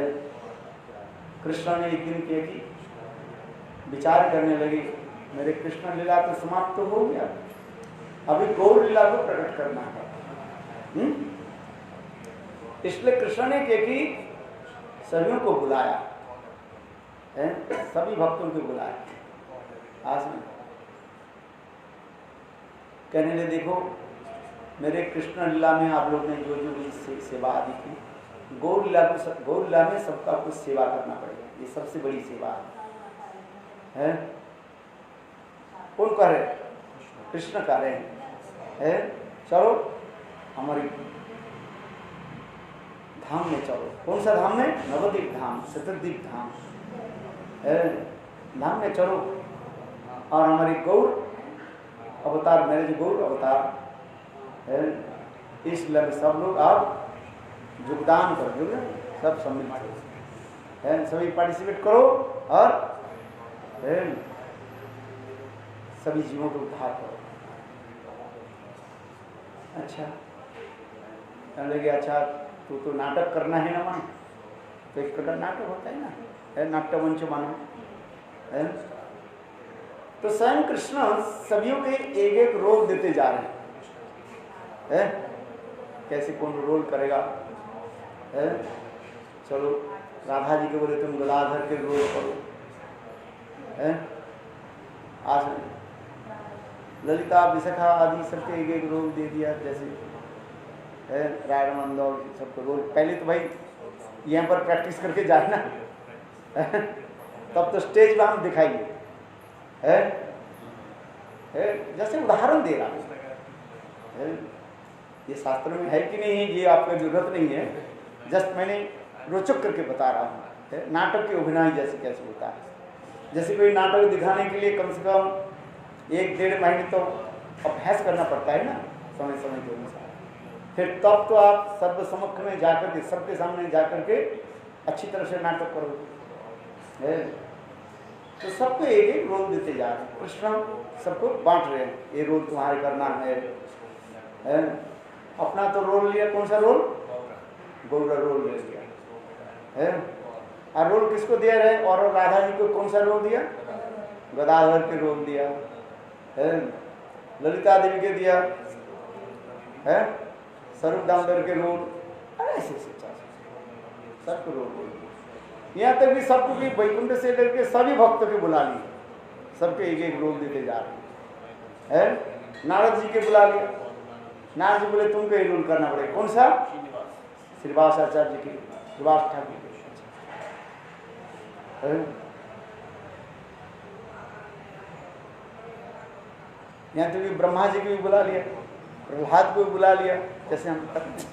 S1: कृष्ण ने एक दिन किया कि विचार करने लगे मेरे कृष्ण लीला तो समाप्त तो हो गया, अभी गौर लीला को प्रकट करना है। इसलिए कृष्ण ने क्या कि सभी को बुलाया है, सभी भक्तों को बुलाया। आज में कहने लगे देखो मेरे कृष्ण लीला में आप लोग ने जो जो भी सेवा आदि की, गौर लीला में सबका कुछ सेवा करना पड़ेगा, ये सबसे बड़ी सेवा है। कौन कह रहे? कृष्ण कह रहे हैं चलो हमारी धाम में चलो। कौन सा धाम में? नवद्वीप धाम, शतद्वीप धाम धाम में चलो और हमारी गौर अवतार, मेरे जो गौर अवतार है इस लग सब लोग आप योगदान करो, सब सम्मिलित है, सभी पार्टिसिपेट करो और सभी जीवों को उद्धार करो। अच्छा कहने लगे अच्छा तू तो नाटक करना है ना, मानो तो एक प्रकार नाटक होता है ना, है नाट्यमंच मानो है। तो स्वयं कृष्ण सभी के एक एक रोल देते जा रहे हैं, कैसे कौन रोल करेगा है। चलो राधा जी के बोले तुम गदाधर के रोल करो है, आज ललिता विशाखा आदि सबके एक एक रोल दे दिया, जैसे है रायण मंदौर सबको रोल। पहले तो भाई यहाँ पर प्रैक्टिस करके जाए ना तब तो स्टेज पर हम दिखाइए है, जैसे उदाहरण दे रहा है। ये शास्त्र में है कि नहीं है ये आपको जरूरत नहीं है, जस्ट मैंने रोचक करके बता रहा हूँ। नाटक के अभिनय जैसे कैसे होता है, जैसे कोई नाटक दिखाने के लिए कम से कम 1-1.5 महीने तो अभ्यास करना पड़ता है ना, समय समय के अनुसार। फिर तब तो आप सर्वसमक्ष में जाकर के, सबके सामने जाकर के अच्छी तरह से नाटक करोगे। तो सबको एक एक रोल देते जा रहे हैं, कृष्ण सबको बांट रहे हैं, ये रोल तुम्हारे करना है। अपना तो रोल लिया, कौन सा रोल? गौर रोल ले लिया है। और रोल किसको दिया रहे? और राधा जी को कौन सा रोल दिया? गदाधर के रोल दिया है, ललिता देवी के दिया है, स्वरूप दामोदर के रोल, ऐसे सबको रोल दिया। यहाँ तक भी सबको भी वैकुंठ से लेकर सभी भक्तों के बुला लिए, सबके एक एक रोल देते जा रहे हैं। नारद जी के बुला लिया, नारद जी बोले तुमको ये रोल करना पड़ेगा। कौन सा? श्रीवास आचार्य जी के, श्रीवास ठाकुर के। यहाँ तो भी ब्रह्मा जी को भी बुला लिया, प्रहलाद को भी बुला लिया, जैसे हम करते हैं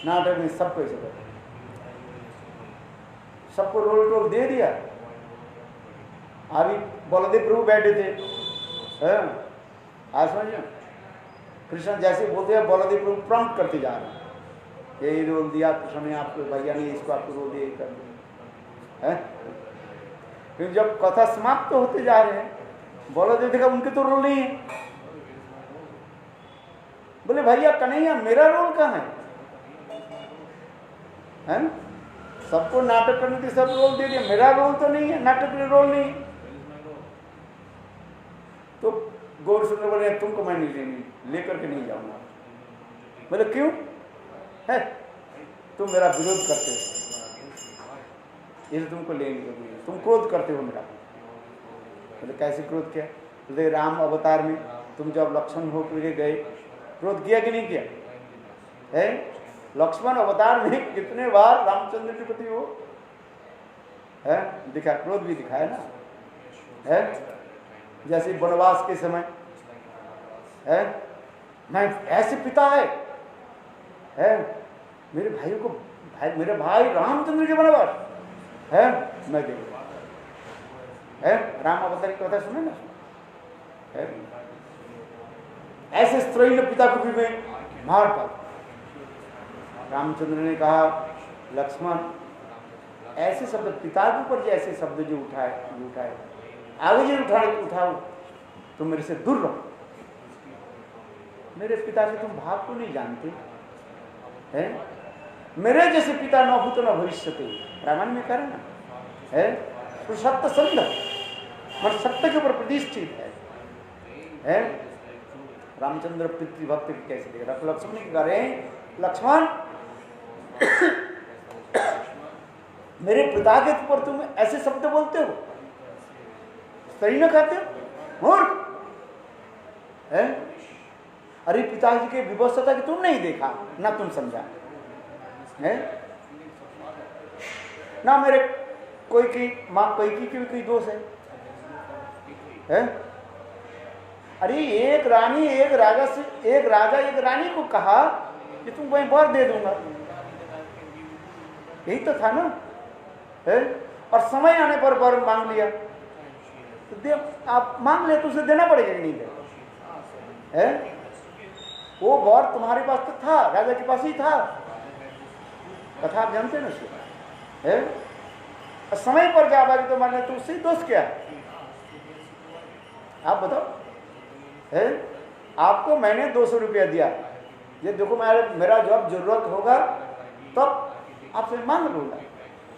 S1: नाटक में सबको ऐसे करते सबको रोल टोल दे दिया। अभी बलदेव प्रभु बैठे थे, आज समझिए कृष्ण जैसे बोलते हैं बलदेव प्रभु प्रॉम्प्ट करते जा रहे हैं, यही रोल दिया कृष्ण ने आपको, भैया ने इसको आपको रोल दिया, कर दिया है। फिर जब कथा समाप्त तो होते जा रहे हैं, बलदेव देखा उनके तो रोल नहीं है। बोले भैया कन्हैया मेरा रोल कहाँ है? सबको नाटक करने के सब रोल दे दिया, मेरा रोल तो नहीं है, नाटक के रोल नहीं है। तो गौर सुंदर बोले तुमको मैं नहीं लेनी, लेकर के नहीं जाऊंगा। बोले क्यों है? तुम मेरा विरोध करते हो, इसलिए तुमको लेंगे, तुम क्रोध करते हो मेरा। बोले कैसे क्रोध किया? बोले राम अवतार में तुम जब लक्ष्मण होकर गए, क्रोध किया कि नहीं किया है? लक्ष्मण अवतार में कितने बार रामचंद्र के प्रति हो है दिखा, क्रोध भी दिखाया ना है। जैसे वनवास के समय है, मैं ऐसे पिता है मेरे भाइयों को, मेरे भाई रामचंद्र के वनवास है, मैं देखूंगा है। राम अवतार की कथा सुने ना है? ऐसे स्त्री पिता को भी मैं मार पाता। रामचंद्र ने कहा लक्ष्मण ऐसे शब्द पिता के ऊपर, ऐसे शब्द जो उठाए आगे जो उठाओ तुम मेरे से दूर रहो। मेरे पिता के तुम भाव को नहीं जानते हैं। मेरे जैसे पिता न भूत न भविष्यते, रामायण में करें ना है। तो सत्य संध मन सत्य के ऊपर प्रतिष्ठित है। रामचंद्र पितृभक्त कैसे देख रहा? लक्ष्मण ने कह रहे लक्ष्मण मेरे पिता के ऊपर तुम ऐसे शब्द बोलते हो, सही ना खाते हो मूर्ख है। अरे पिताजी के विवस्था कि तुम नहीं देखा ना, तुम समझा है ना। मेरे कोई की माँ कोई की भी कोई दोष है? अरे एक रानी एक राजा से, एक राजा एक रानी को कहा कि तुम वहीं वर दे दूंगा, यही तो था ना है। और समय आने पर वर मांग लिया तो दे, आप मांग ले तो उसे देना पड़ेगा कि नहीं दे है? वो वर तुम्हारे पास तो था, राजा के पास ही था, कथा आप जानते ना है। और समय पर क्या बात तो माने तो उससे दोष क्या है? आप बताओ है? आपको मैंने 200 रुपया दिया, ये देखो मेरा जब जरूरत होगा तब आपसे मांग लूंगा,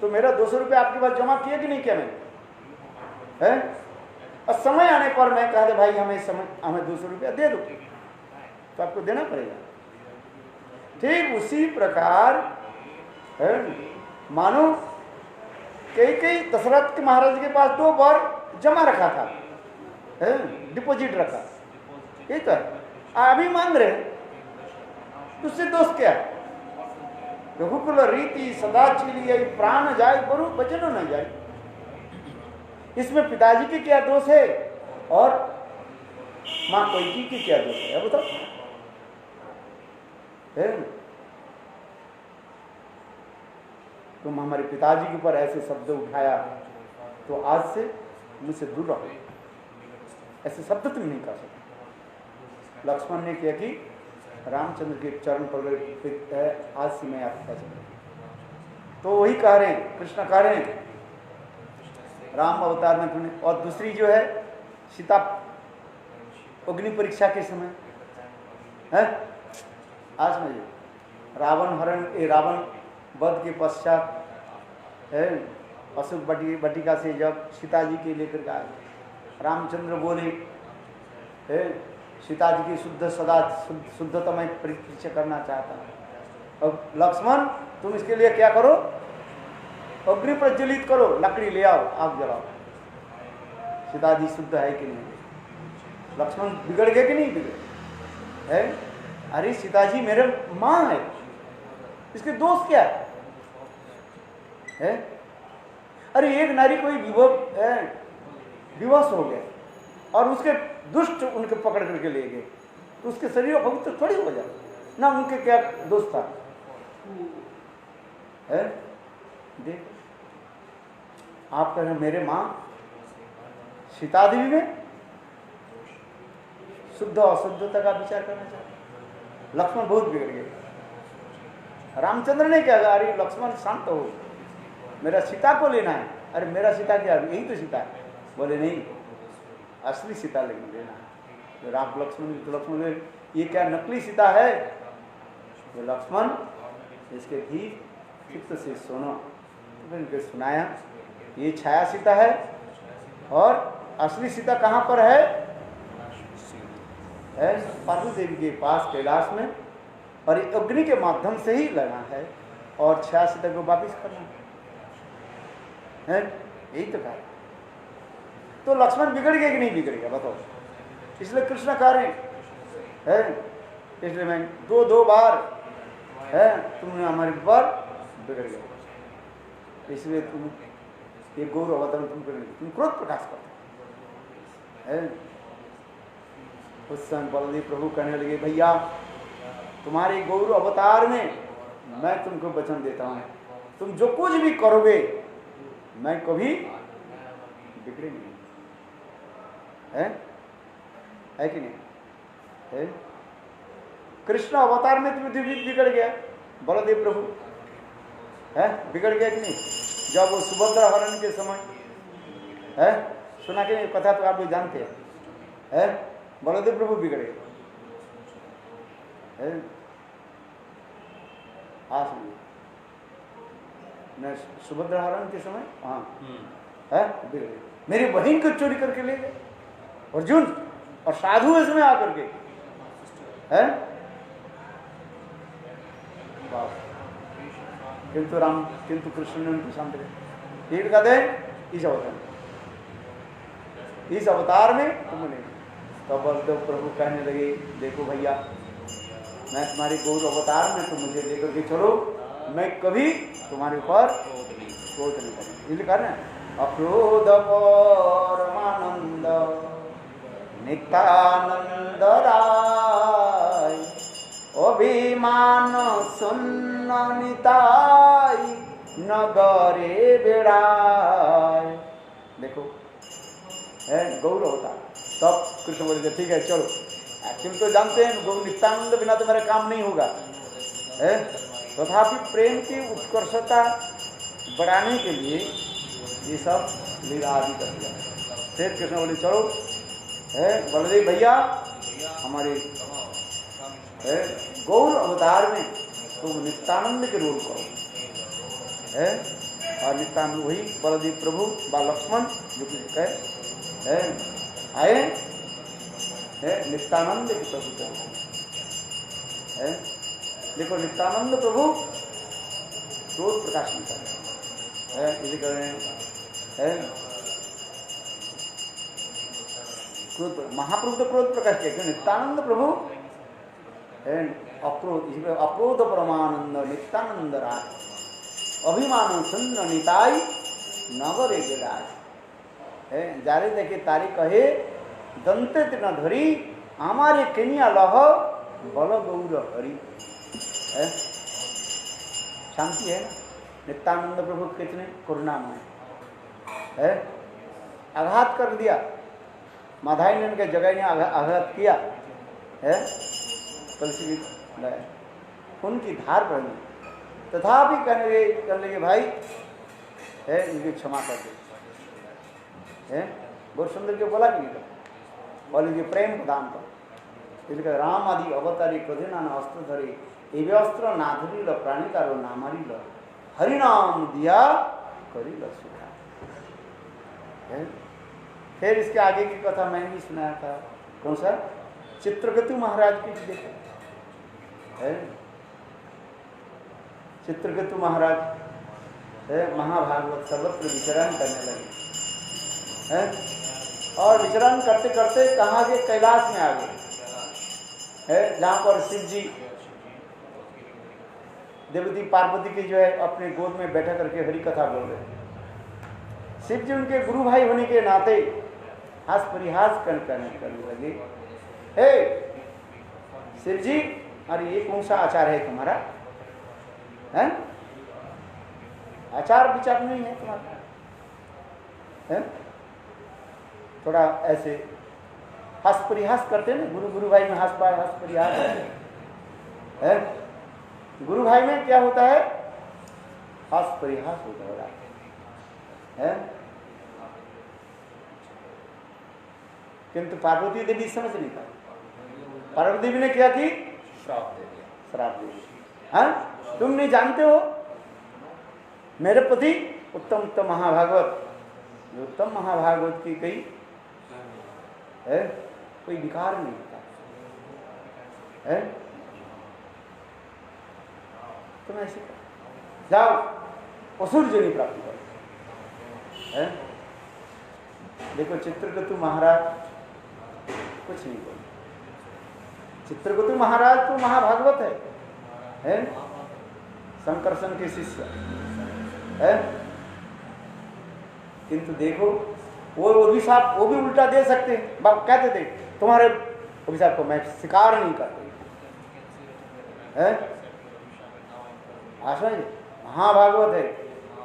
S1: तो मेरा 200 रुपया आपके पास जमा किया कि नहीं किया मैंने है? और समय आने पर मैं कहा भाई हमें 200 रुपया दे दो, तो आपको देना पड़ेगा। ठीक उसी प्रकार है, मानो कई दशरथ के महाराज के पास 2 बार जमा रखा था है, डिपॉजिट रखा, ये तो अभी मांग रहे उससे दोष क्या है? रघुकुल रीति सदा चली प्राण जाए गुरु बचनो न जाए। इसमें पिताजी के क्या दोष है और माँ कैकेयी की क्या दोष है? बताओ है? तुम हमारे पिताजी के ऊपर ऐसे शब्द उठाया तो आज से मुझसे दूर रहो, ऐसे शब्द तुम नहीं कर सकते। लक्ष्मण ने किया कि रामचंद्र के चरण पर है, आज से मैं आपका चरण। तो वही कह रहे हैं, कृष्ण कह रहे हैं राम अवतार में तुमने। और दूसरी जो है सीता अग्नि परीक्षा के समय है, आज में रावण वध के पश्चात है, अशोक बटिका से जब सीता जी के लेकर आए, रामचंद्र बोले है सीता जी की शुद्धता मैं परीक्षा करना चाहता हूँ। अब लक्ष्मण तुम इसके लिए क्या करो, अग्नि प्रज्वलित करो, लकड़ी ले आओ, आग जलाओ। सीता जी शुद्ध है कि नहीं? लक्ष्मण बिगड़ गए कि नहीं बिगड़े है? अरे सीता जी मेरे माँ है, इसके दोष क्या है? अरे एक नारी कोई विवश हो गया और उसके दुष्ट उनके पकड़ करके ले गए, तो उसके शरीर पवित्र थोड़ी हो जाए ना, उनके क्या दोष था है? देख आप कह रहे हैं मेरे माँ सीता देवी में शुद्ध अशुद्धता का विचार करना चाहिए। लक्ष्मण बहुत बिगड़ गए। रामचंद्र ने क्या कहा, अरे लक्ष्मण शांत हो, मेरा सीता को लेना है। अरे मेरा सीता क्या, यही तो सीता है। बोले नहीं, असली सीता लेना है। तो राम लक्ष्मण ने ये क्या नकली सीता है। तो लक्ष्मण इसके भी चित्त से सुनो। तो फिर इनको सुनाया ये छाया सीता है और असली सीता कहाँ पर है पार्वती देवी के पास कैलाश में, और अग्नि के माध्यम से ही लड़ना है और छाया सीता को वापिस करना है, यही तो कहा। तो लक्ष्मण बिगड़ गया कि नहीं बिगड़ गया बताओ। इसलिए कृष्ण कह रहे हैं, इसलिए मैं दो बार है तुमने हमारे ऊपर बिगड़ गए, इसलिए तुम ये गौर अवतरण तुम क्रोध प्रकाश करते हैं। उस समय बलदेव प्रभु कहने लगे भैया तुम्हारे गौर अवतार में मैं तुमको वचन देता हूँ, तुम जो कुछ भी करोगे मैं कभी बिगड़े नहीं। है कि नहीं है? कृष्ण अवतार में तुम बिगड़ गया, बलदेव प्रभु है बिगड़ गया कि नहीं। जब वो सुभद्रा हरण के समय है सुना कि नहीं, कथा तो आप लोग जानते हैं है? बलदेव प्रभु बिगड़े है। न सुभद्रा हरण के समय हाँ है बिगड़े, मेरी बहन को चोरी करके ले गए अर्जुन, और साधु इसमें आकर के है। किंतु कृष्ण ने उनको शांत कर कहते हैं इस अवतार में तुमने। तब बलदेव प्रभु कहने लगे देखो भैया मैं तुम्हारे गौर अवतार में तुम मुझे लेकर के चलो, मैं कभी तुम्हारे ऊपर क्रोध नहीं करूँगा। इसलिए कह रहे हैं अक्रोध परमानंद नित्यानंद राय अभिमान सुन्न निताय नगरे बेड़ाय। देखो है गौर अवतार। तब कृष्ण बोले ठीक है चलो, एक्चुअली तो जानते हैं गौर नित्यानंद बिना तो मेरा काम नहीं होगा है। तथापि प्रेम की उत्कर्षता बढ़ाने के लिए ये सब लीला आदि कर दिया। फिर कृष्ण बोले चलो है बलदेव भैया हमारे है गौर अवतार में तुम नित्यानंद के रोल करो है। और नित्यानंद वही बलदेव प्रभु व लक्ष्मण जो कुछ है आए है नित्यानंद के प्रभु है। देखो नित्यानंद प्रभु क्रोध प्रकाश नहीं कर रहे हैं, इसी कर रहे हैं क्रोध। महाप्रभु तो क्रोध प्रकाश किया, नित्यानंद प्रभु है अक्रोध। अक्रोध परमानंद नित्यानंद राय अभिमान सुंदर निताई नगरे गेलाय है। जारे देखे तारी कहे दंते न धरी हमारे केनिया लह बल गौर हरि है। शांति है। नित्यानंद प्रभु कितने करुणामय है। आघात कर दिया, माधाई ने उनके जगह ने आघात किया है, तुलसी भी उनकी धार पर नहीं। तथापि कहने लगे भाई है इनकी क्षमा कर दे है। बहुत सुंदर के बोला कि नहीं बोले कि प्रेम प्रदान कर। इसलिए राम आदि अवतारी क्रोधे नाना अस्त्र धरे एवे अस्त्र ना धरी ल प्राणी कारो ना मारी ल हरिनाम दिया करी ल सुखा है। फिर इसके आगे की कथा मैंने भी सुनाया था। कौन सा? चित्रकेतु महाराज की देखो है। चित्रकेतु महाराज है महाभागवत सर्वत्र विचरण करने लगे है। और विचरण करते करते कहाँ गए? कैलाश में आ गए है, जहाँ पर शिव जी देवती पार्वती की जो है अपने गोद में बैठा करके हरि कथा बोल रहे। शिव जी उनके गुरु भाई होने के नाते हास परिहास करने लगे। हे शिव जी, अरे ये कौन सा आचार है तुम्हारा है? आचार विचार नहीं है तुम्हारा है? थोड़ा ऐसे हंस परिहास करते हैं ना, गुरु गुरु भाई में हंस परिहास है। गुरु भाई में क्या होता है? हंस परिहास होता है। किंतु पार्वती देवी समझ नहीं पाई। पार्वती देवी ने क्या की? श्राप दे दिया। हाँ, तुम नहीं जानते हो मेरे पति उत्तम महाभागवत, जो उत्तम महाभागवत की कई है, कोई विकार नहीं होता है। तुम ऐसे जाओ असुर जोनि प्राप्त करो है। देखो चित्रकेतु महाराज कुछ नहीं बोले। चित्रकेतु महाराज तो महाभागवत है? शंकरसन के शिष्य है। किंतु देखो वो अभिशाप वो भी उल्टा दे सकते हैं। बाप कहते थे तुम्हारे अभिशाप को मैं स्वीकार नहीं करती है। आशा महाभागवत है,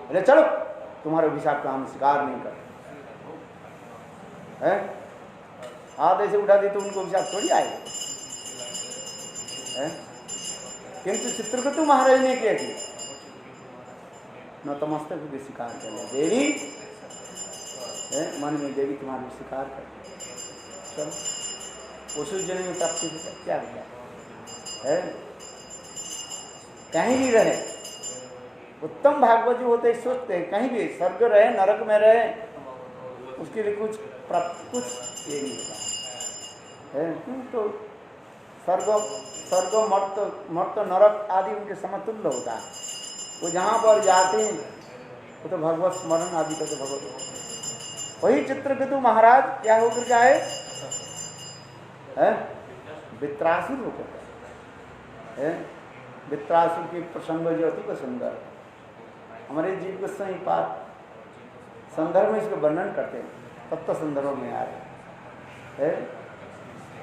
S1: बोले चलो तुम्हारे अभिशाप का हम स्वीकार नहीं करते है। हाथ ऐसे उठा दे तो उनको अभिशाप थोड़ी आएगा है। किंतु चित्रकेतु महाराज ने क्या किया? नतमस्तक को स्वीकार कर लिया। देवी है, मन में देवी तुम्हारे स्वीकार कर, चलो उस जन्म में प्राप्ति क्या है। कहीं भी रहे उत्तम भागवत जो होते सोचते हैं कहीं भी स्वर्ग रहे नरक में रहे उसके लिए कुछ ये नहीं होता है। तो स्वर्ग मर्त नरक आदि उनके समतुल्य होता है। वो जहाँ पर जाते हैं वो तो भगवत स्मरण आदि का तो भगवत। वही चित्रकेतु महाराज क्या होकर के आए? वित्रासुर होकर है। वित्रासुर के प्रसंग जो अति को सुंदर हमारे जीव गोस्वामी पाद संदर्भ में इसको वर्णन करते हैं। तत्व संदर्भ में आ रहे है।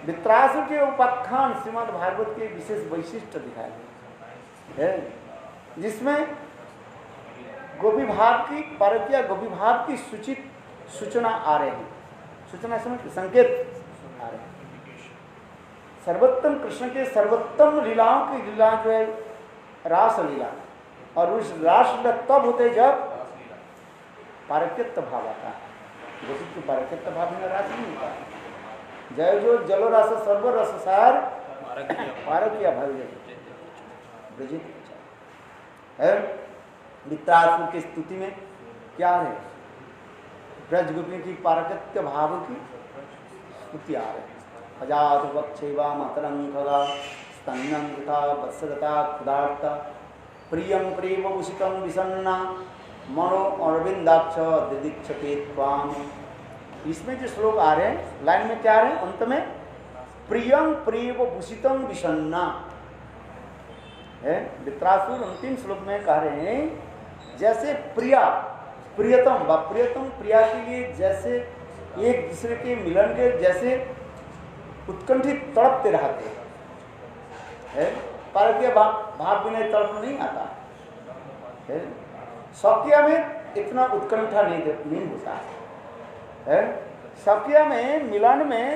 S1: वित्रासुर के उपाख्यान श्रीमद् भागवत के विशेष वैशिष्ट दिखाए है, जिसमें गोपी भाव की परकिया गोपी भाव की सूचना आ रहे हैं। सूचना समझ संकेत आ रहे हैं। सर्वोत्तम कृष्ण के सर्वोत्तम लीलाओं की लीला जो है रास लीला, और उस रास लीला तब होते जब पारक्यत्व भाव आता है। गोपी की पारक्यत्व भाव में रास नहीं होता। जय जो जलो रस सर्व रस सार पारकिया भाव है। वित्रासुर की स्तुति में क्या है? ब्रज गोपी की पारकत्य भाव की स्तुति आ रही है। अजात वक्षेवा मतरंगला स्तन्यं तथा वत्सगता खुदार्ता प्रियं प्रेमभूषितं विसन्ना मनो अरविंदाक्ष दिदीक्षते त्वाम। इसमें जो श्लोक आ रहे हैं लाइन में क्या आ रहे हैं? अंत में प्रियं प्रेमभूषितं विसन्ना है। वित्रासुर अंतिम श्लोक में कह रहे हैं जैसे प्रियतम प्रिया के लिए जैसे एक दूसरे के मिलन के जैसे उत्कंठित तड़पते रहते हैं। पारकीय भाव बिना तड़प नहीं आता है। शौकिया में इतना उत्कंठा नहीं होता है। शौकिया में मिलन में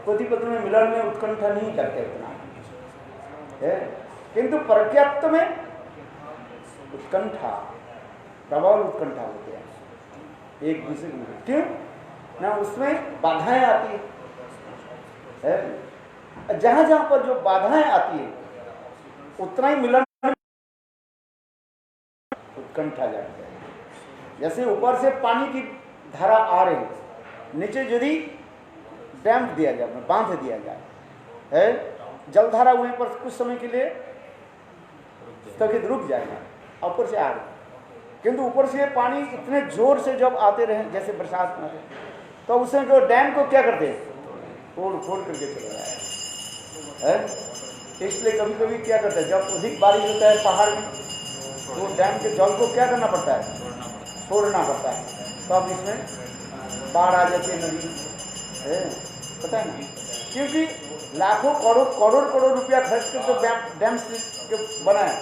S1: पति पत्नी में मिलन में उत्कंठा नहीं करते इतना है। किंतु परक्यात्व में उत्कंठा प्रबल उत्कंठा होती है एक दूसरे में। क्यों ना? उसमें बाधाएं आती है। जहां जहां पर जो बाधाएं आती है उतना ही मिलन उत्कंठा जाता है। जैसे ऊपर से पानी की धारा आ रही है, नीचे यदि डैम दिया जाए, बांध दिया जाए है, जलधारा वहीं पर कुछ समय के लिए स्थगित रुक जाएगा, ऊपर से आ रही। किंतु ऊपर से पानी इतने जोर से जब आते रहे जैसे बरसात में, तो उसमें जो डैम को क्या करते हैं? फोड़ करके चले जाए है। इसलिए कभी कभी क्या करते हैं, जब अधिक बारिश होता है पहाड़ में, तो डैम के जल को क्या करना पड़ता है? छोड़ना पड़ता है। तब इसमें बाढ़ आ जाती है नदी है, पता है ना? क्योंकि लाखों करोड़ रुपया खर्च कर तो डैम बनाया,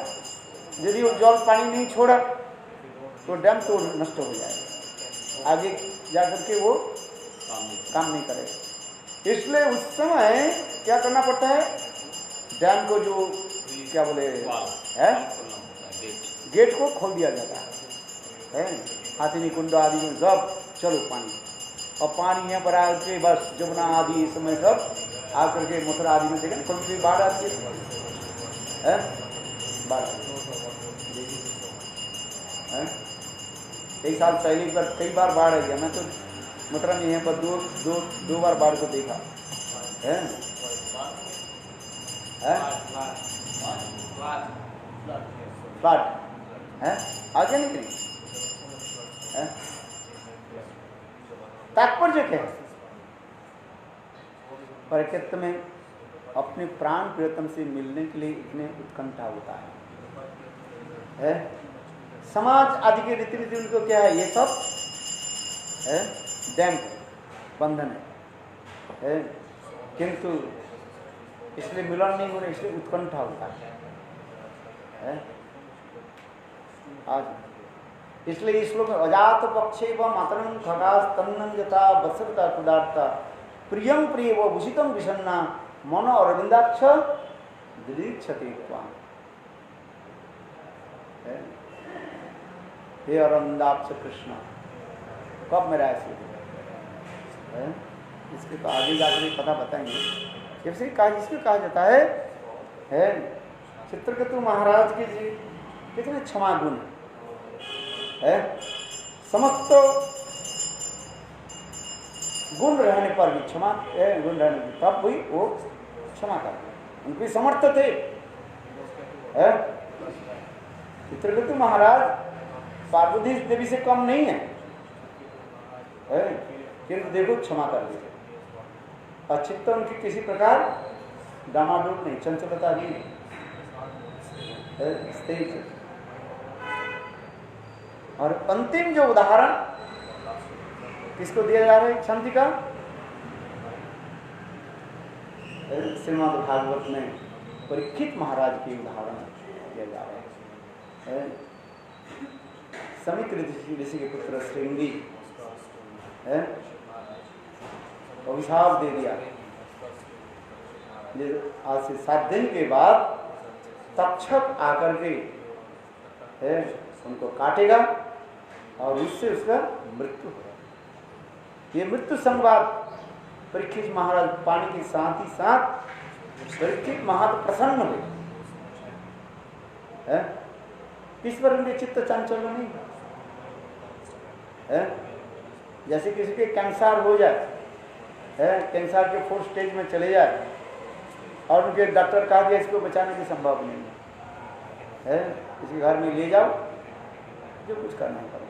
S1: यदि वो जल पानी नहीं छोड़ा तो डैम तो नष्ट हो जाएगा, आगे जाकर के वो काम नहीं करेगा। इसलिए उस समय क्या करना पड़ता है, डैम को जो क्या बोले है, गेट को खोल दिया जाता है, हाथिनी कुंड आदि में सब चलो पानी, और पानी यहाँ पर आकर के बस जमुना आदि इस समय सब आकर के मथुरा आदि में देखें कभी भी बाढ़ आती है, बाढ़ कई साल पहले पर कई बार बाढ़ आ गया। मैं तो मथुरा में यहाँ पर दो बार बाढ़ को देखा है, बाढ़ है आगे नहीं है। तात्पर्य क्या है, प्रकृति में अपने प्राण प्रियतम से मिलने के लिए इतने उत्कंठा होता है। समाज आदि के रीति रीति उनको क्या है, ये सब है डैम बंधन है, किंतु इसलिए मिलन नहीं हो रहा, इसलिए उत्कंठा होता है। आज इसलिए इस लोग अजात पक्षे व मातरं खगास तन्नं यथा वत्सरता पदार्था प्रियं प्रिय व भूषितं विषन्ना मन अरविंदाक्ष दिलीक्षते त्वां। हे अरविंदाक्ष कृष्ण, कब मेरा ऐसे है, इसके तो आगे जाकर पता बताएंगे। जैसे इसको कहा जाता है चित्रकेतु महाराज के जी कितने क्षमा गुण है, समस्त गुण रहने पर भी क्षमा गुण रहने पर तब भी वो क्षमा कर, उनके समर्थ थे। चित्रकेतु महाराज पार्वती देवी से कम नहीं है, किंतु देखो क्षमा कर देते, और चित्त उनकी किसी प्रकार डामाडोल नहीं, चंचलता नहीं, स्थिर। और अंतिम जो उदाहरण किसको दिया जा रहा है शांति का, श्रीमद् भागवत में परीक्षित महाराज के उदाहरण दिया जा रहा है। समित ऋषि के पुत्र श्रृंगी अभिशाप दे दिया, आज से 7 दिन के बाद तक्षक आकर के उनको काटेगा और उससे उसका मृत्यु होगा। ये मृत्यु संवाद परीक्षित महाराज पानी के साथ ही साथ परीक्षित महाराज प्रसन्न हुए, इस पर उनके चित्त चंचल नहीं है। जैसे किसी के कैंसर हो जाए, कैंसर के 4th स्टेज में चले जाए और उनके डॉक्टर कहा दिया इसको बचाने की संभव नहीं है, किसी घर में ले जाओ, जो कुछ करना करो।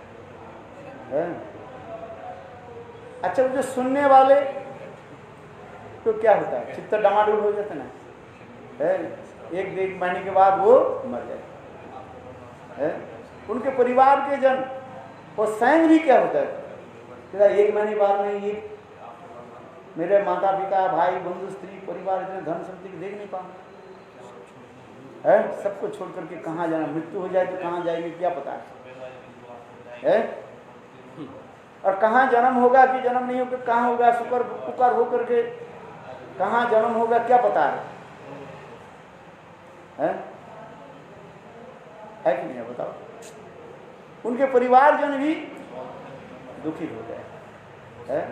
S1: अच्छा, जो सुनने वाले तो क्या होता है, चित्त डमाडोल हो जाता ना, 1 महीने के बाद वो मर जाए। उनके परिवार के जन वो स्वयं ही क्या होता है, 1 महीने बाद में ये मेरे माता पिता भाई बंधु स्त्री परिवार इतने धन संपत्ति देख नहीं पाऊंगा, सबको छोड़ करके कहाँ जाना, मृत्यु हो जाए तो कहाँ जाएंगे क्या पता है, और कहाँ जन्म होगा कि जन्म नहीं होगा, कहाँ होगा सुकर पुकार हो करके कहाँ जन्म होगा क्या पता है कि नहीं है, बताओ। उनके परिवारजन भी दुखी हो गए।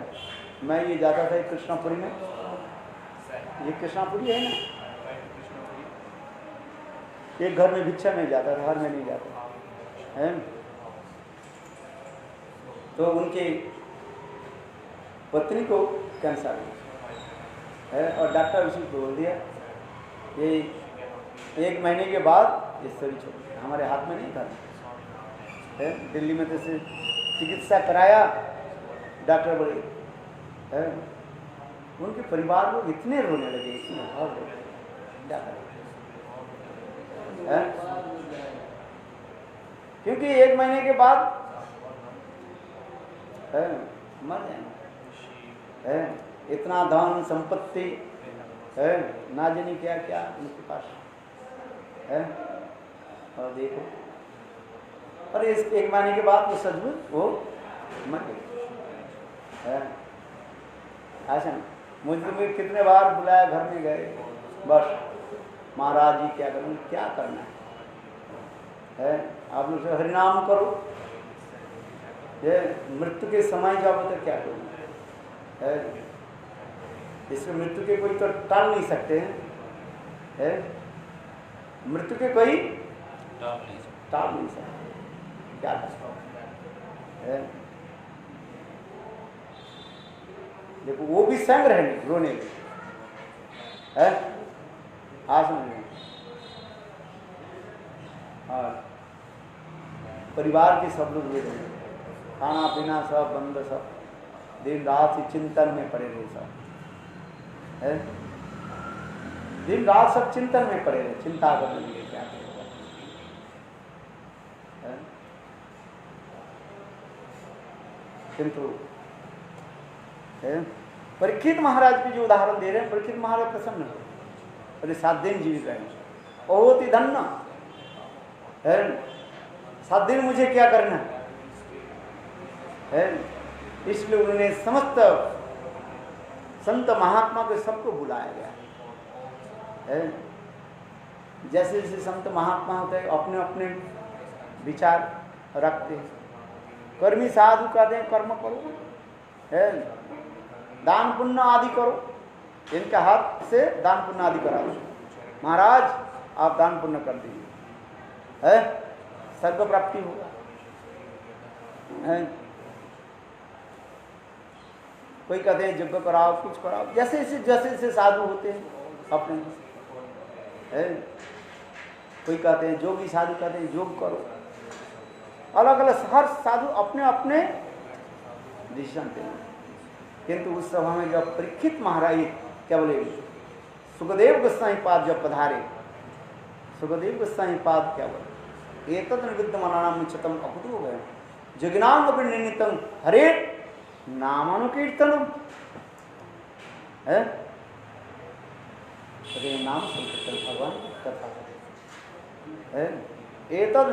S1: मैं ये जाता था कृष्णापुरी में, ये कृष्णापुरी है ना, एक घर में भिक्षा में जाता था, हर में नहीं जाता है। तो उनके पत्नी को कैंसर है और डॉक्टर उसी को बोल दिया ये 1 महीने के बाद ये शरीर छोड़ दिया, हमारे हाथ में नहीं था। दिल्ली में जैसे चिकित्सा कराया, डॉक्टर बोले उनके परिवार लोग इतने रोने लगे, इतने भाव लगे, क्या करें, क्योंकि 1 महीने के बाद मर जाएंगे। इतना धन संपत्ति ना जाने क्या क्या उनके पास है, और देखो और इस 1 महीने के बाद वो सचमुच वो मर गए। ऐसा ना, मुझे कितने बार बुलाया, घर में गए, बस महाराज जी क्या करूँ, क्या करना है, आप लोग से हरिनाम करो, ये मृत्यु के समय जब तो क्या करूँ है, इसमें मृत्यु के कोई तो टाल नहीं सकते हैं, मृत्यु के कोई टाल नहीं सकते, क्या कर सकते हैं। देखो वो भी संग रहने रोने है, आज समझ, और परिवार के सब लोग ये रहे, खाना पीना सब बंद, सब दिन रात से चिंतन में पड़े रहे, सब है, दिन रात सब चिंतन में पड़े रहे, चिंता करने लगे क्या करेगा। किंतु परीक्षित महाराज की जो उदाहरण दे रहे हैं, परीक्षित महाराज प्रसन्न हो, अरे 7 दिन जीवित रहे, बहुत ही धन्य है, 7 दिन मुझे क्या करना है, इसलिए उन्होंने समस्त संत महात्मा के सबको बुलाया गया है। जैसे जैसे संत महात्मा होते हैं अपने अपने विचार रखते हैं, कर्मी साधु कहते हैं कर्म करो है, दान पुण्य आदि करो, इनके हाथ से दान पुण्य आदि करा दो, महाराज आप दान पुण्य कर दीजिए है, स्वर्ग प्राप्ति होगा है। कोई कहते हैं यज्ञ कराओ, कुछ कराओ, जैसे जैसे साधु होते हैं अपने है। कोई कहते हैं जोगी साधु कहते हैं योग करो, अलग अलग हर साधु अपने अपने डिसीजन देते हैं। किंतु उस सभा में जब परीक्षित महाराज क्या बोले, सुखदेव गोस्वामी पाद जब पधारे, सुखदेव गोस्वामी पाद क्या बोले, एतत् निविद्ध मनानाम उच्चतम अकुतो है जगनांग निर्णितम हरे नामानुकीर्तनम है, हरे नाम संकीर्तन भगवान कथा है। एतत्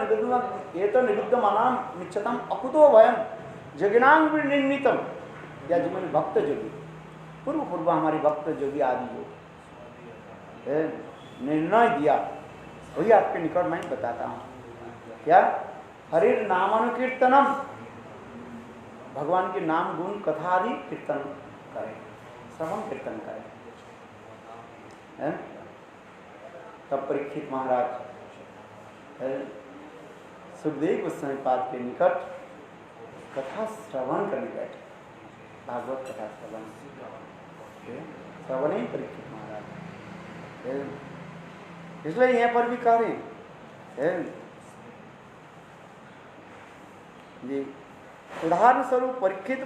S1: निविद्ध मनानाम उच्चतम अकुतो भयम जगनांग निर्णितम, या जीवन भक्त जोगी, पूर्व पूर्व हमारे भक्त जोगी आदि जो निर्णय दिया, वही आपके निकट मैं बताता हूँ। क्या, हरि नामानुकीर्तनम, भगवान के नाम गुण कथा आदि कीर्तन करें, श्रवण कीर्तन करें है? तब परीक्षित महाराज सुखदेव गोस्वामी पाद के निकट कथा श्रवण करने बैठे, भागवत कथा श्रवण ही परीक्षित महाराज, इसलिए यहाँ पर भी कह रहे हैं जी। उदाहरण स्वरूप परीक्षित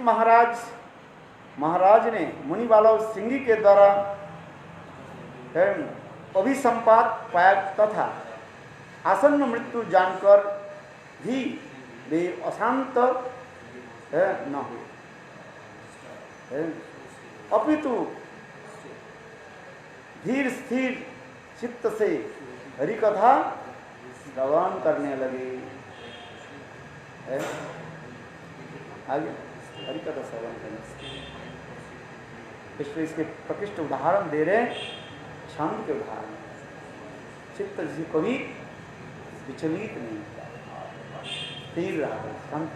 S1: महाराज ने मुनि बालव सिंगी के द्वारा अभिसंपात पाया तथा आसन्न मृत्यु जानकर भी वे अशांत न हुए, अपितु धीर स्थिर चित्त से हरि कथा श्रवण करने लगे। आगे हरि कथा श्रवण करने, इसलिए इसके प्रकृष्ट उदाहरण दे रहे हैं, छंद के उदाहरण। चित्त जिसे कभी विचलित नहीं, स्थिर रहा, शांत,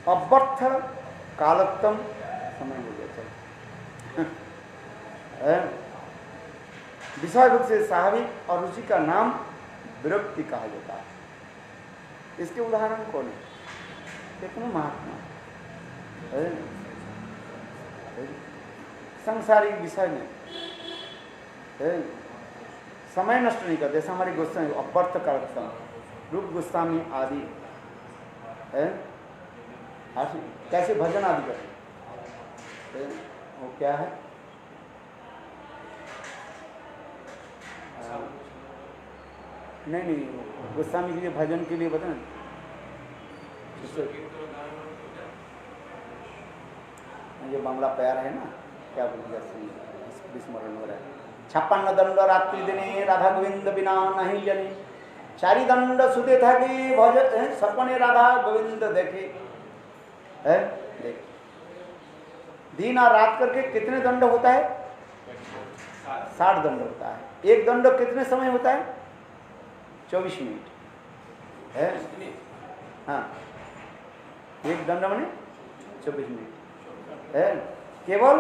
S1: अव्यर्थ कालोत्तम समय हो गया। विषय रूप से स्वाभाविक और रुचि का नाम विरक्ति कहा जाता है। इसके उदाहरण कौन है? कितने महात्मा संसारिक विषय में समय नष्ट नहीं करते। जैसे हमारे गोस्वामी अव्यर्थ कालोत्तम, रूप गोस्वामी आदि कैसे भजन आदि करते, वो क्या है, नहीं गोस्वामी के लिए भजन के लिए बताएं। ये बांग्ला प्यार है ना, क्या बोलिए, स्मरण हो रहा है। 56 दंड रात्रि दिने राधा गोविंद बिना नहीं जने, चारी दंड सुते था कि भज सपने राधा गोविंद देखे है। देख दिन और रात करके कितने दंड होता है? 60 दंड होता है। एक दंड कितने समय होता है? 24 मिनट है। हाँ, एक दंड माने 24 मिनट है। केवल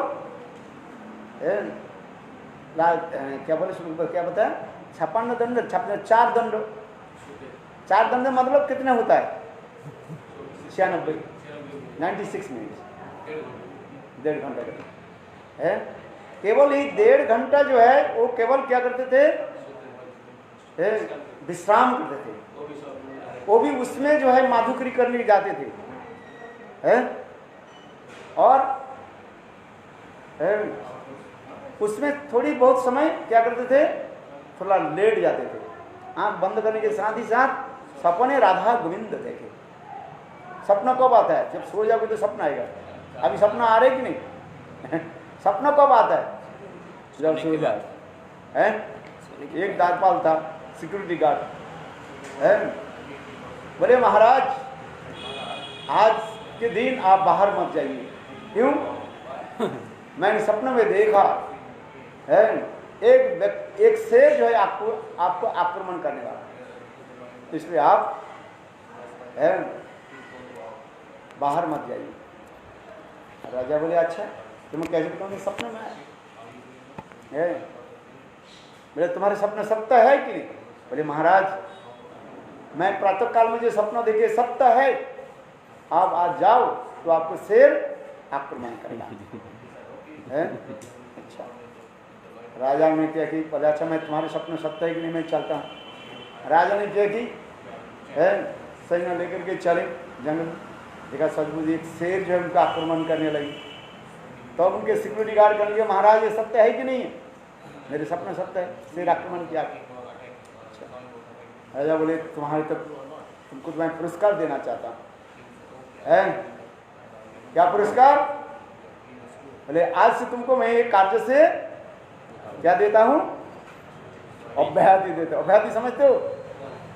S1: क्या बोले, क्या बताया? 56 दंड, 4 दंड। 4 दंड मतलब कितने होता है? 96 मिनट, 1.5 घंटा का है। केवल ही 1.5 घंटा जो है वो केवल क्या करते थे? विश्राम करते थे। वो भी उसमें जो है माधुकरी करने जाते थे है? और उसमें थोड़ी बहुत समय क्या करते थे? थोड़ा लेट जाते थे। आंख बंद करने के साथ ही साथ सपने राधा गोविंद देखे। सपना कब आता है? जब सो जाओगे तो सपना आएगा। अभी सपना आ रहे कि नहीं? सपना कब आता है? जब सो जाए है। एक द्वारपाल था, सिक्योरिटी गार्ड है। बोले महाराज आज के दिन आप बाहर मत जाइए। क्यों? मैंने सपने में देखा है एक शेर जो है आपको आक्रमण करने वाला, इसलिए आप है बाहर मत जाइए। राजा बोले अच्छा, तुम्हें कैसे बताऊँ? सपने में है। बोले तुम्हारे सपने सत्य है कि नहीं? बोले महाराज मैं प्रातः काल में जो सपना देखे सत्य है। आप आज जाओ तो आपको शेर आक्रमण करेगा है। अच्छा, राजा ने क्या कि बोले अच्छा मैं तुम्हारे सपने सत्य है कि नहीं, मैं चलता हूँ। राजा ने क्या कि है सैन्य लेकर के चले जंगल। देखा सचमुच एक शेर जो है उनका आक्रमण करने लगी। तो अब उनके सिक्योरिटी गार्ड करने लगे महाराज ये सत्य है कि नहीं है? मेरे सपने सत्य है, शेर आक्रमण किया। राजा बोले तुम्हारे तक तुमको तो मैं पुरस्कार देना चाहता हूँ है। क्या पुरस्कार? बोले आज से तुमको मैं एक कार्य से क्या देता हूँ? अभ्याति देता हूँ। अभ्याति समझते हो?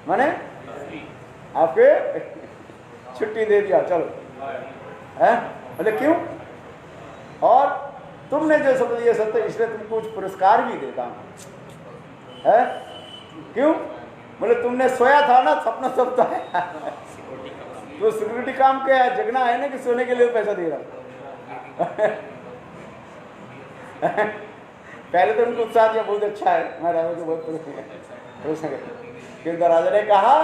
S1: माने आपके छुट्टी दे दिया, चलो है। बोले क्यों? और तुमने जो सब ये सत्य इसलिए तुमको कुछ पुरस्कार भी देता हूँ है। क्यों? बोले तुमने सोया था ना, सपना सब तो है। तो सिक्योरिटी काम क्या है? जगना है ना कि सोने के लिए पैसा दे रहा। पहले तो उनको उत्साह दिया बहुत अच्छा है, मैं राजा को बहुत भरोसा करता। किंतु राजा ने कहा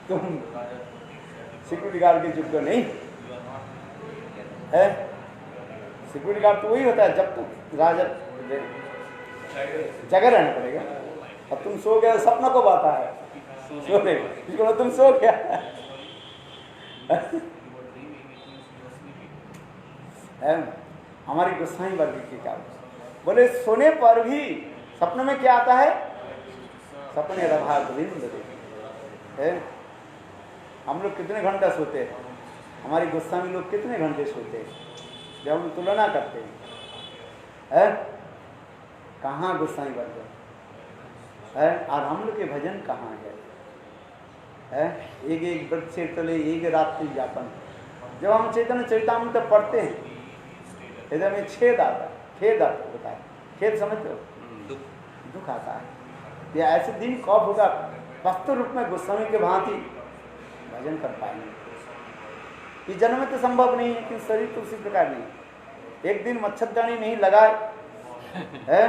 S1: तुम सिक्योरिटी गार्ड की चुप तो नहीं है। सिक्योरिटी गार्ड तो वही होता है जब तक राजा जगह रहना पड़ेगा। अब तुम सो गए, सपना कब आता है? सो गए, तुम सो गया है। हमारी गोसाई वर्ग की क्या बोले सोने पर भी सपने में क्या आता है? सपने राधा गोविंद देखे है। हम लोग कितने घंटा सोते हैं? हमारी गोस्वामी लोग कितने घंटे सोते हैं? जब हम तुलना करते हैं कहाँ गोस्वामी वर्ग है और हम लोग के भजन कहाँ है? एक एक व्रत से तले एक रात्रि जापन। जब हम चैतन्य चरितामृत तो पढ़ते हैं इधर में छेद आता है, खेद होता है। खेद समझते हो? दुख आता है। ये ऐसे दिन कब होगा वास्तव रूप में गोस्वामी के भांति भजन कर पाएंगे? इस जन्म में तो संभव नहीं है, लेकिन शरीर तो उसी प्रकार नहीं। एक दिन मच्छरदानी नहीं लगाए है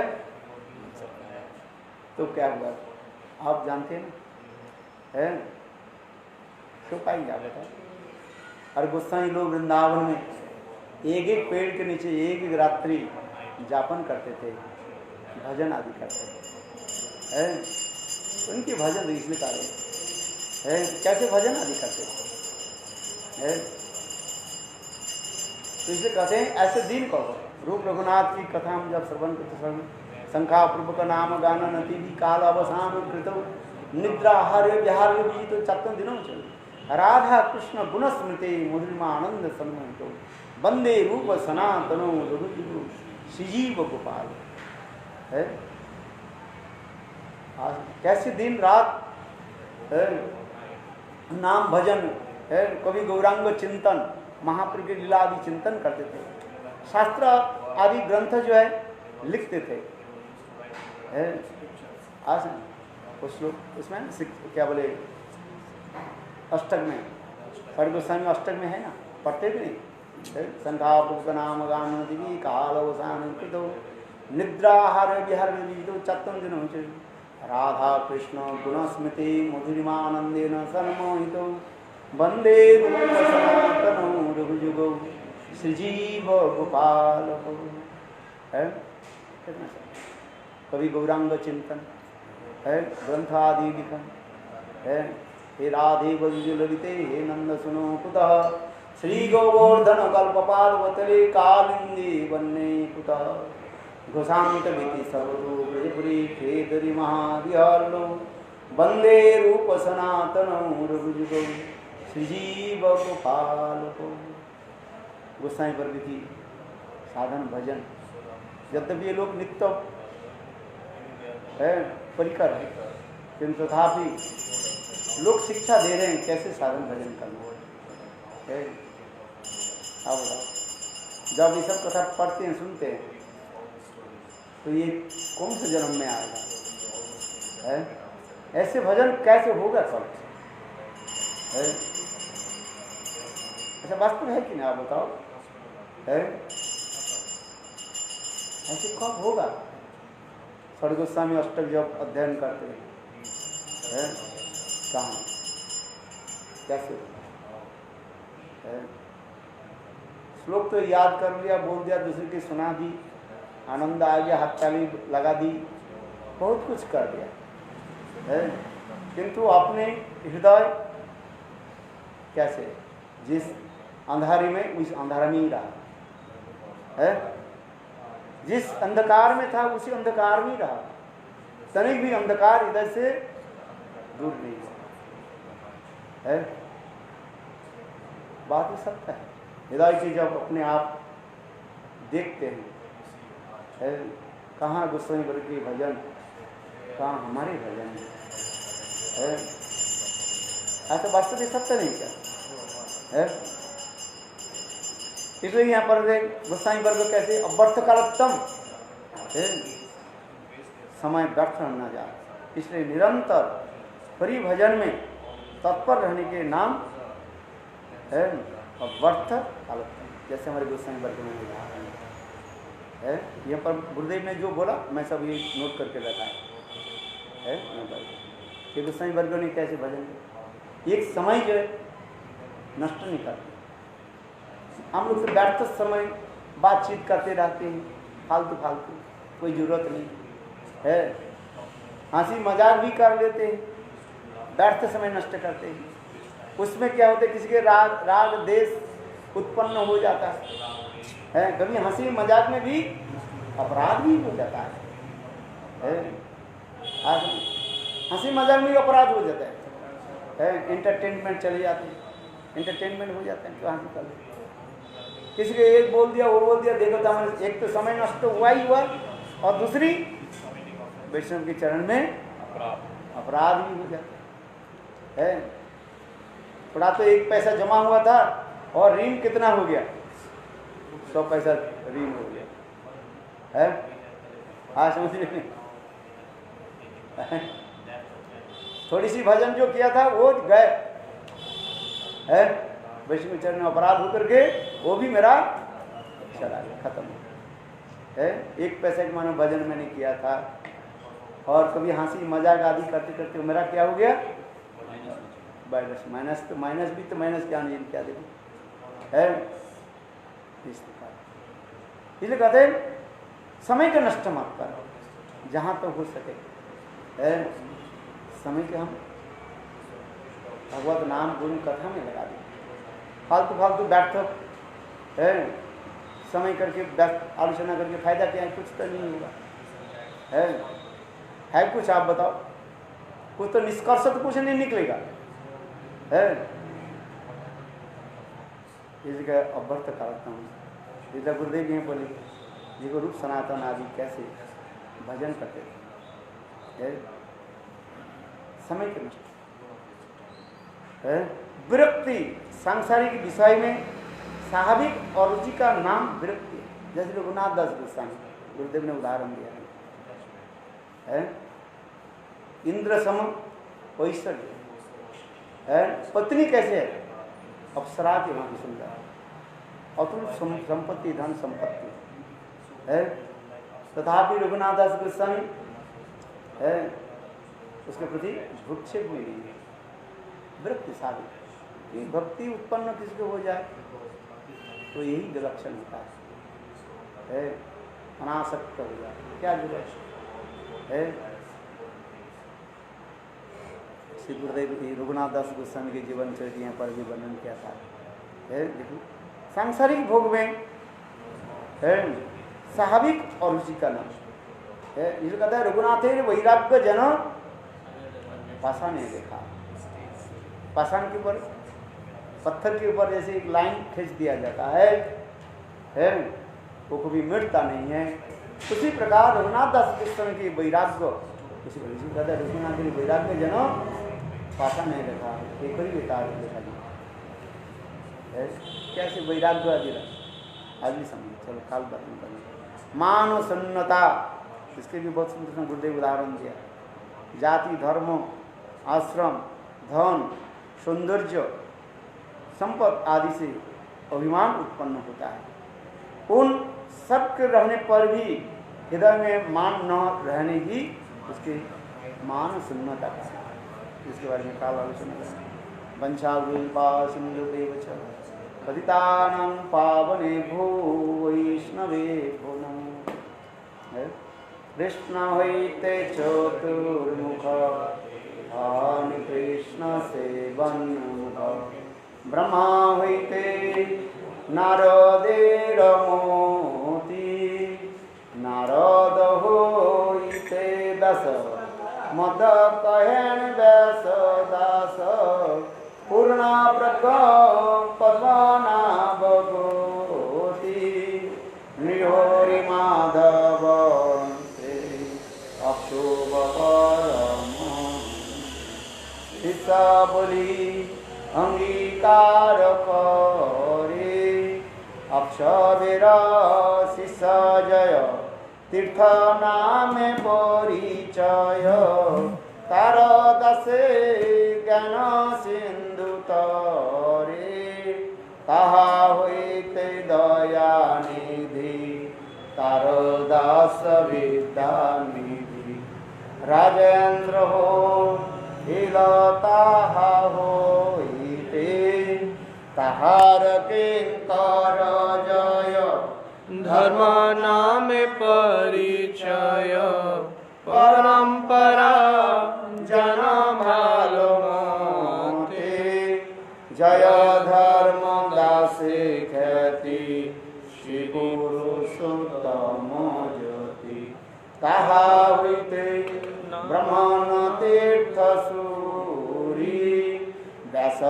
S1: तो क्या हुआ आप जानते हैं ना है। क्यों पाएंगे आप बताओ? और गोस्वामी लोग वृंदावन में एक एक पेड़ के नीचे एक एक रात्रि जापन करते थे, भजन आदि करते थे है। उनके भजन इसलिए कार्य है। कैसे भजन आदि करते है? तो इसलिए कहते हैं ऐसे दिन कहो। रूप रघुनाथ की कथा हम जब श्रवण करते शंखा पूर्व का नाम गाना नती भी काल अवसान कृत निद्रा आहार्य विहार्य भी तो 4 दिनों चल राधा कृष्ण गुण स्मृति मुद्रिमा आनंद समूह वंदे रूप सनातनो रघुजीव श्रीजीव गोपाल है। कैसे दिन रात है, नाम भजन है, कभी गौरांग चिंतन, महाप्रभु की लीला आदि चिंतन करते थे, शास्त्र आदि ग्रंथ जो है लिखते थे। आज कुछ लोग उसमें क्या बोले अष्टक में, खड़ग गोस्वामी अष्टक में है ना, पढ़ते भी नहीं। संघापुक नाम गान दिवी कालोसान कृतो निद्राहार विहार विदो चतम दिनों राधा कृष्ण गुणस्मृति मधुरिमानंदेन सन्मोहितो वंदे रूप सनातनो रघुजुगो श्रीजीव गोपाल है। कभी गौरांग चिंतन है, ग्रंथ आदि लिखन है। हे राधे ललिते हे नंद सुनो कुतः श्री गोवर्धन कल्पपार्वतले कालिंदी वन्ने कुतः घोषांत भीति सर्वतो ब्रजपुरी खेदरी महाविहलो वंदे रूप सनातन रघुजुगो श्रीजीव गोपाल को। गोसाई पर विधि साधन भजन, यद्यपि ये लोग नित्य है परिकर है, किंतु तथापि लोग शिक्षा दे रहे हैं कैसे साधन भजन करना है। अब जब ये सब कथा पढ़ते हैं सुनते हैं तो ये कौन से जन्म में आएगा है, ऐसे भजन कैसे होगा सब है। अच्छा वास्तव है कि नहीं आप बताओ है, ऐसे कब होगा। खड़ग गोस्वामी अष्टक जब अध्ययन करते हैं कहाँ कैसे है, श्लोक तो याद कर लिया, बोल दिया, दूसरे की सुना दी, आनंद आ गया, हाथ ताली लगा दी, बहुत कुछ कर दिया है, किंतु अपने हृदय कैसे, जिस अंधारी में उस अंधारा में ही रहा है, जिस अंधकार में था उसी अंधकार में रहा, तनिक भी अंधकार इधर से दूर नहीं है। बात ही सत्य है। हृदय की जब अपने आप देखते हैं है, कहाँ गोस्वामी वर्ग के भजन, कहाँ हमारे भजन है, ऐसा वास्तव में सत्य नहीं क्या है। इसलिए यहाँ पर गोस्वामी वर्ग कैसे अव्यर्थ कालोत्तम है, समय व्यर्थ न जाए, इसलिए निरंतर हरि भजन में तत्पर रहने के नाम है अव्यर्थ कालोत्तम। जैसे हमारे गोस्वामी वर्ग में उदाहरण है, यहाँ पर गुरुदेव ने जो बोला मैं सब ये नोट करके रखा है कि गोस्वामी वर्ग ने कैसे भजन, एक समय जो है नष्ट नहीं करते। हम लोग से बैठते समय बातचीत करते रहते हैं, फालतू फालतू, कोई जरूरत नहीं है, हंसी मजाक भी कर लेते हैं, बैठते समय नष्ट करते हैं। उसमें क्या होता है, किसी के राग देश उत्पन्न हो जाता है, कभी हंसी मजाक में भी अपराध भी हो जाता है। आज हंसी मजाक में भी अपराध हो जाता है, इंटरटेनमेंट चले जाते हैं, इंटरटेनमेंट हो जाता है, तो हंसी कर लेते, किसी को एक बोल दिया वो बोल दिया, देखो तो एक तो समय नष्ट हुआ ही हुआ, और दूसरी वैष्णव के चरण में अपराध भी हो जाता है। थोड़ा तो 1 पैसा जमा हुआ था और ऋण कितना हो गया, 100 पैसा ऋण हो गया है। हाँ समझिए, थोड़ी सी भजन जो किया था वो गए है, वैष्णव चरण में अपराध होकर के वो भी मेरा चला गया, खत्म है। 1 पैसे के मानो भजन मैंने किया था, और कभी हंसी मजाक आदि करते करते मेरा क्या हो गया, माइनस। तो माइनस भी तो माइनस क्या नहीं क्या देखो है, इसलिए कहते समय का नष्ट मत करो, जहाँ तक हो सके है समय के हम भगवत नाम गुण कथा में लगा दें। फालतू फालतू बैठो है, समय करके आलोचना करके फायदा क्या है, कुछ तो नहीं होगा है कुछ आप बताओ, कुछ तो निष्कर्ष तो कुछ नहीं निकलेगा है। इसका अव्यर्थ कालता हूँ, इसलिए गुरुदेव ये बोले जिनको रूप सनातन आदि कैसे भजन करते थे, समय के नष्ट है। विरक्ति सांसारिक विषय में स्वाभाविक और रुचि का नाम विरक्ति है। जैसे रघुनाथ दास गोस्वामी गुरुदेव ने उदाहरण दिया है। इंद्र सम ऐश्वर्य है। पत्नी कैसे है? अप्सरा के वहां की सुंदर, अतुल संपत्ति, धन संपत्ति है। तथापि रघुनाथ दास गोस्वामी है उसके प्रति भ्रूक्षेप में नहीं है। विरक्ति साधु कि भक्ति उत्पन्न किसको हो जाए तो यही लक्षण होता है। अनासक्त हो जाए, क्या जरूरत है? श्री गुरुदेव रघुनाथ दास गोस्वामी के जीवन चरित्र यहाँ पर भी वर्णन किया था। देखो सांसारिक भोग में है स्वाभाविक और रुचि का नाम है। ये कहता है रघुनाथ वैराग्य जन पाषाण ने देखा। पाषाण के ऊपर, पत्थर के ऊपर जैसे एक लाइन खींच दिया जाता है वो कभी मिटता नहीं है। उसी प्रकार रघुनाथ दास गोस्वामी की वैराग्य, उसी कहता है रघुनाथ वैराग्य जन पाषाण ने देखा। एक ही विकार देखा कैसे वैराग्य आदि समझ। चलो काल बात करें। मान सन्नता, इसके भी बहुत सुंदर गुरुदेव उदाहरण दिया। जाति, धर्म, आश्रम, धन, सौंदर्य, संपत्ति आदि से अभिमान उत्पन्न होता है। उन सब के रहने पर भी हृदय में मान न रहने ही उसके मान शून्यता का। इसके बारे में काल आलोचना करें। वंशावल्पा सिंधुदेव च पतितानां पावनेभ्यो वैष्णवेभ्यो नमो। कृष्ण होइते चतुर्मुख आनि कृष्ण सेवन्मुख। ब्रह्मा होइते नारदेर मोती। नारद होइते दस मद कहेन व्यास दास। पूर्ण प्रज्ञ पद्मनाभ गोती। नृहरि माधव अक्षोभ परम। शिष्य बोली अंगीकार करे। अक्षवेर शिष्य जय तीर्थ नाम परिचय। तार दासे ज्ञान सिंधु तरे। ताहा होइते दया निधि। तार दास विद्या निधि। राजेंद्र हो हिल ताहा होइते। ताहार किंकर जय
S3: धर्म नाम परिचय। परंपरा जन भालो मते। जय धर्म दासे ख्याति। श्री पुरुषोत्तम ज्योति। ताहा होइते ब्रह्मण तीर्थ सूरी। व्यास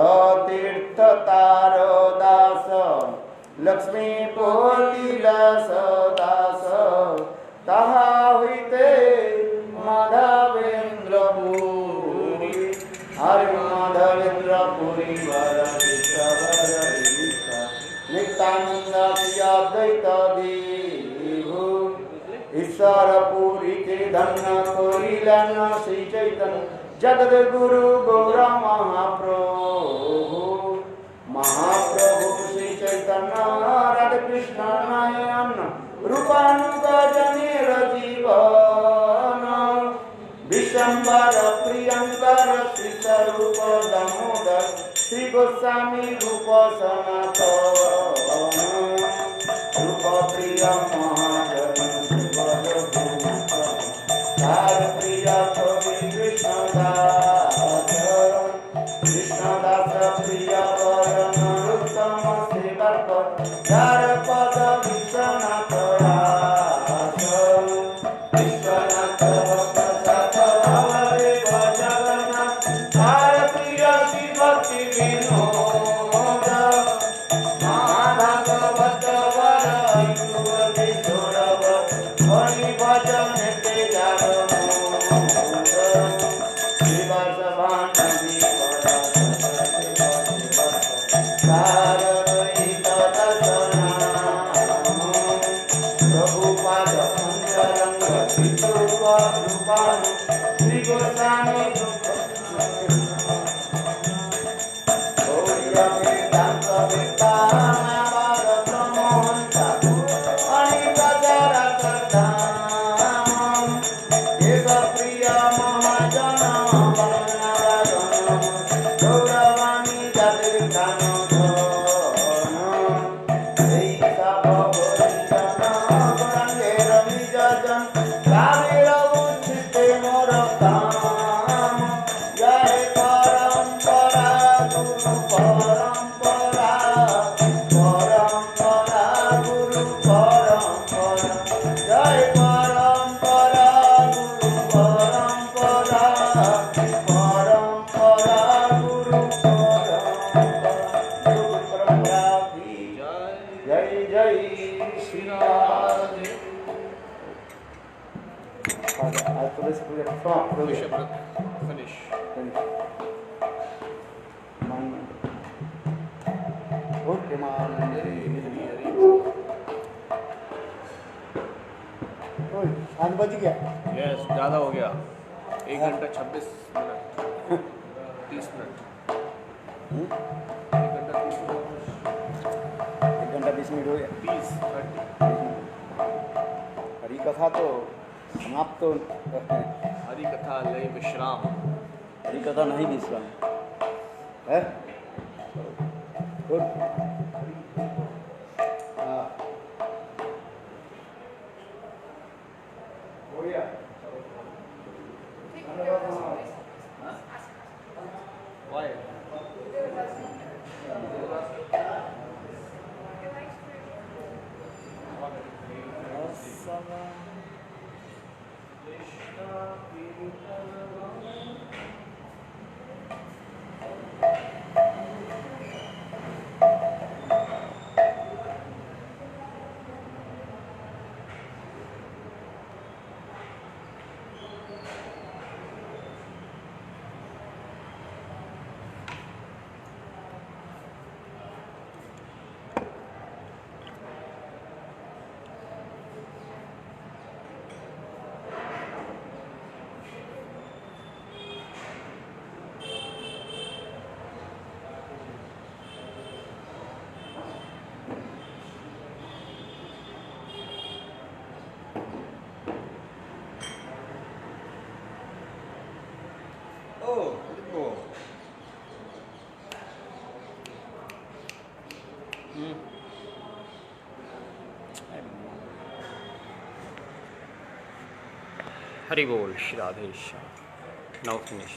S3: तीर्थ तार दास। लक्ष्मीपति दास दास। ताहा होइते माधवेन्द्र पुरी। हरि माधवेन्द्र पुरी वर नित्यानंद अद्वैत विभु। ईश्वर पुरी के धन्य करिलन श्री चैतन्य जगद गुरु गौर महाप्रभु। महाप्रभु श्री चैतन्य राधा कृष्ण नयन रूपानुग जनेर जीवन। विशंबर प्रियंकर श्री स्वरूप दामोदर। श्री गोस्वामी रूप सनातन। रूप प्रिय महाजन प्रिय कवि कृष्णदास। कृष्णदास प्रिय करण उत्तम सेवक। जार पद विश्वनाथ दास। विश्वनाथ प्रसाद भवदेव जगन्नाथ। जार प्रिय श्री भक्ति विनोद। महाभागवत वर युवती सौरभ। हरि भजन ते जागो। श्रीवास भानवी प्रभुपाद अंतरंग विश्वरूपाणु श्री गोस्वामी गौरी वेदांत वेदांत मोहंता अनित जरा करदाम देश प्रिय महाजन गौरवाणी जातिर कान
S4: Finish.
S1: Okay, man. आठ बज गया।
S4: Yes, ज़्यादा हो गया। 1 घंटा 26 मिनट 30 मिनट 1 घंटा 30 मिनट
S1: 1 घंटा 20 मिनट हो गया।
S4: 30 30
S1: हरी कथा तो समाप्त तो
S4: हरी कथा लय विश्राम
S1: हरी कथा नहीं विश्राम है। गुड। हो गया।
S4: Why? Oh, let go.
S2: Hari बोल श्री राधेश। Now finish.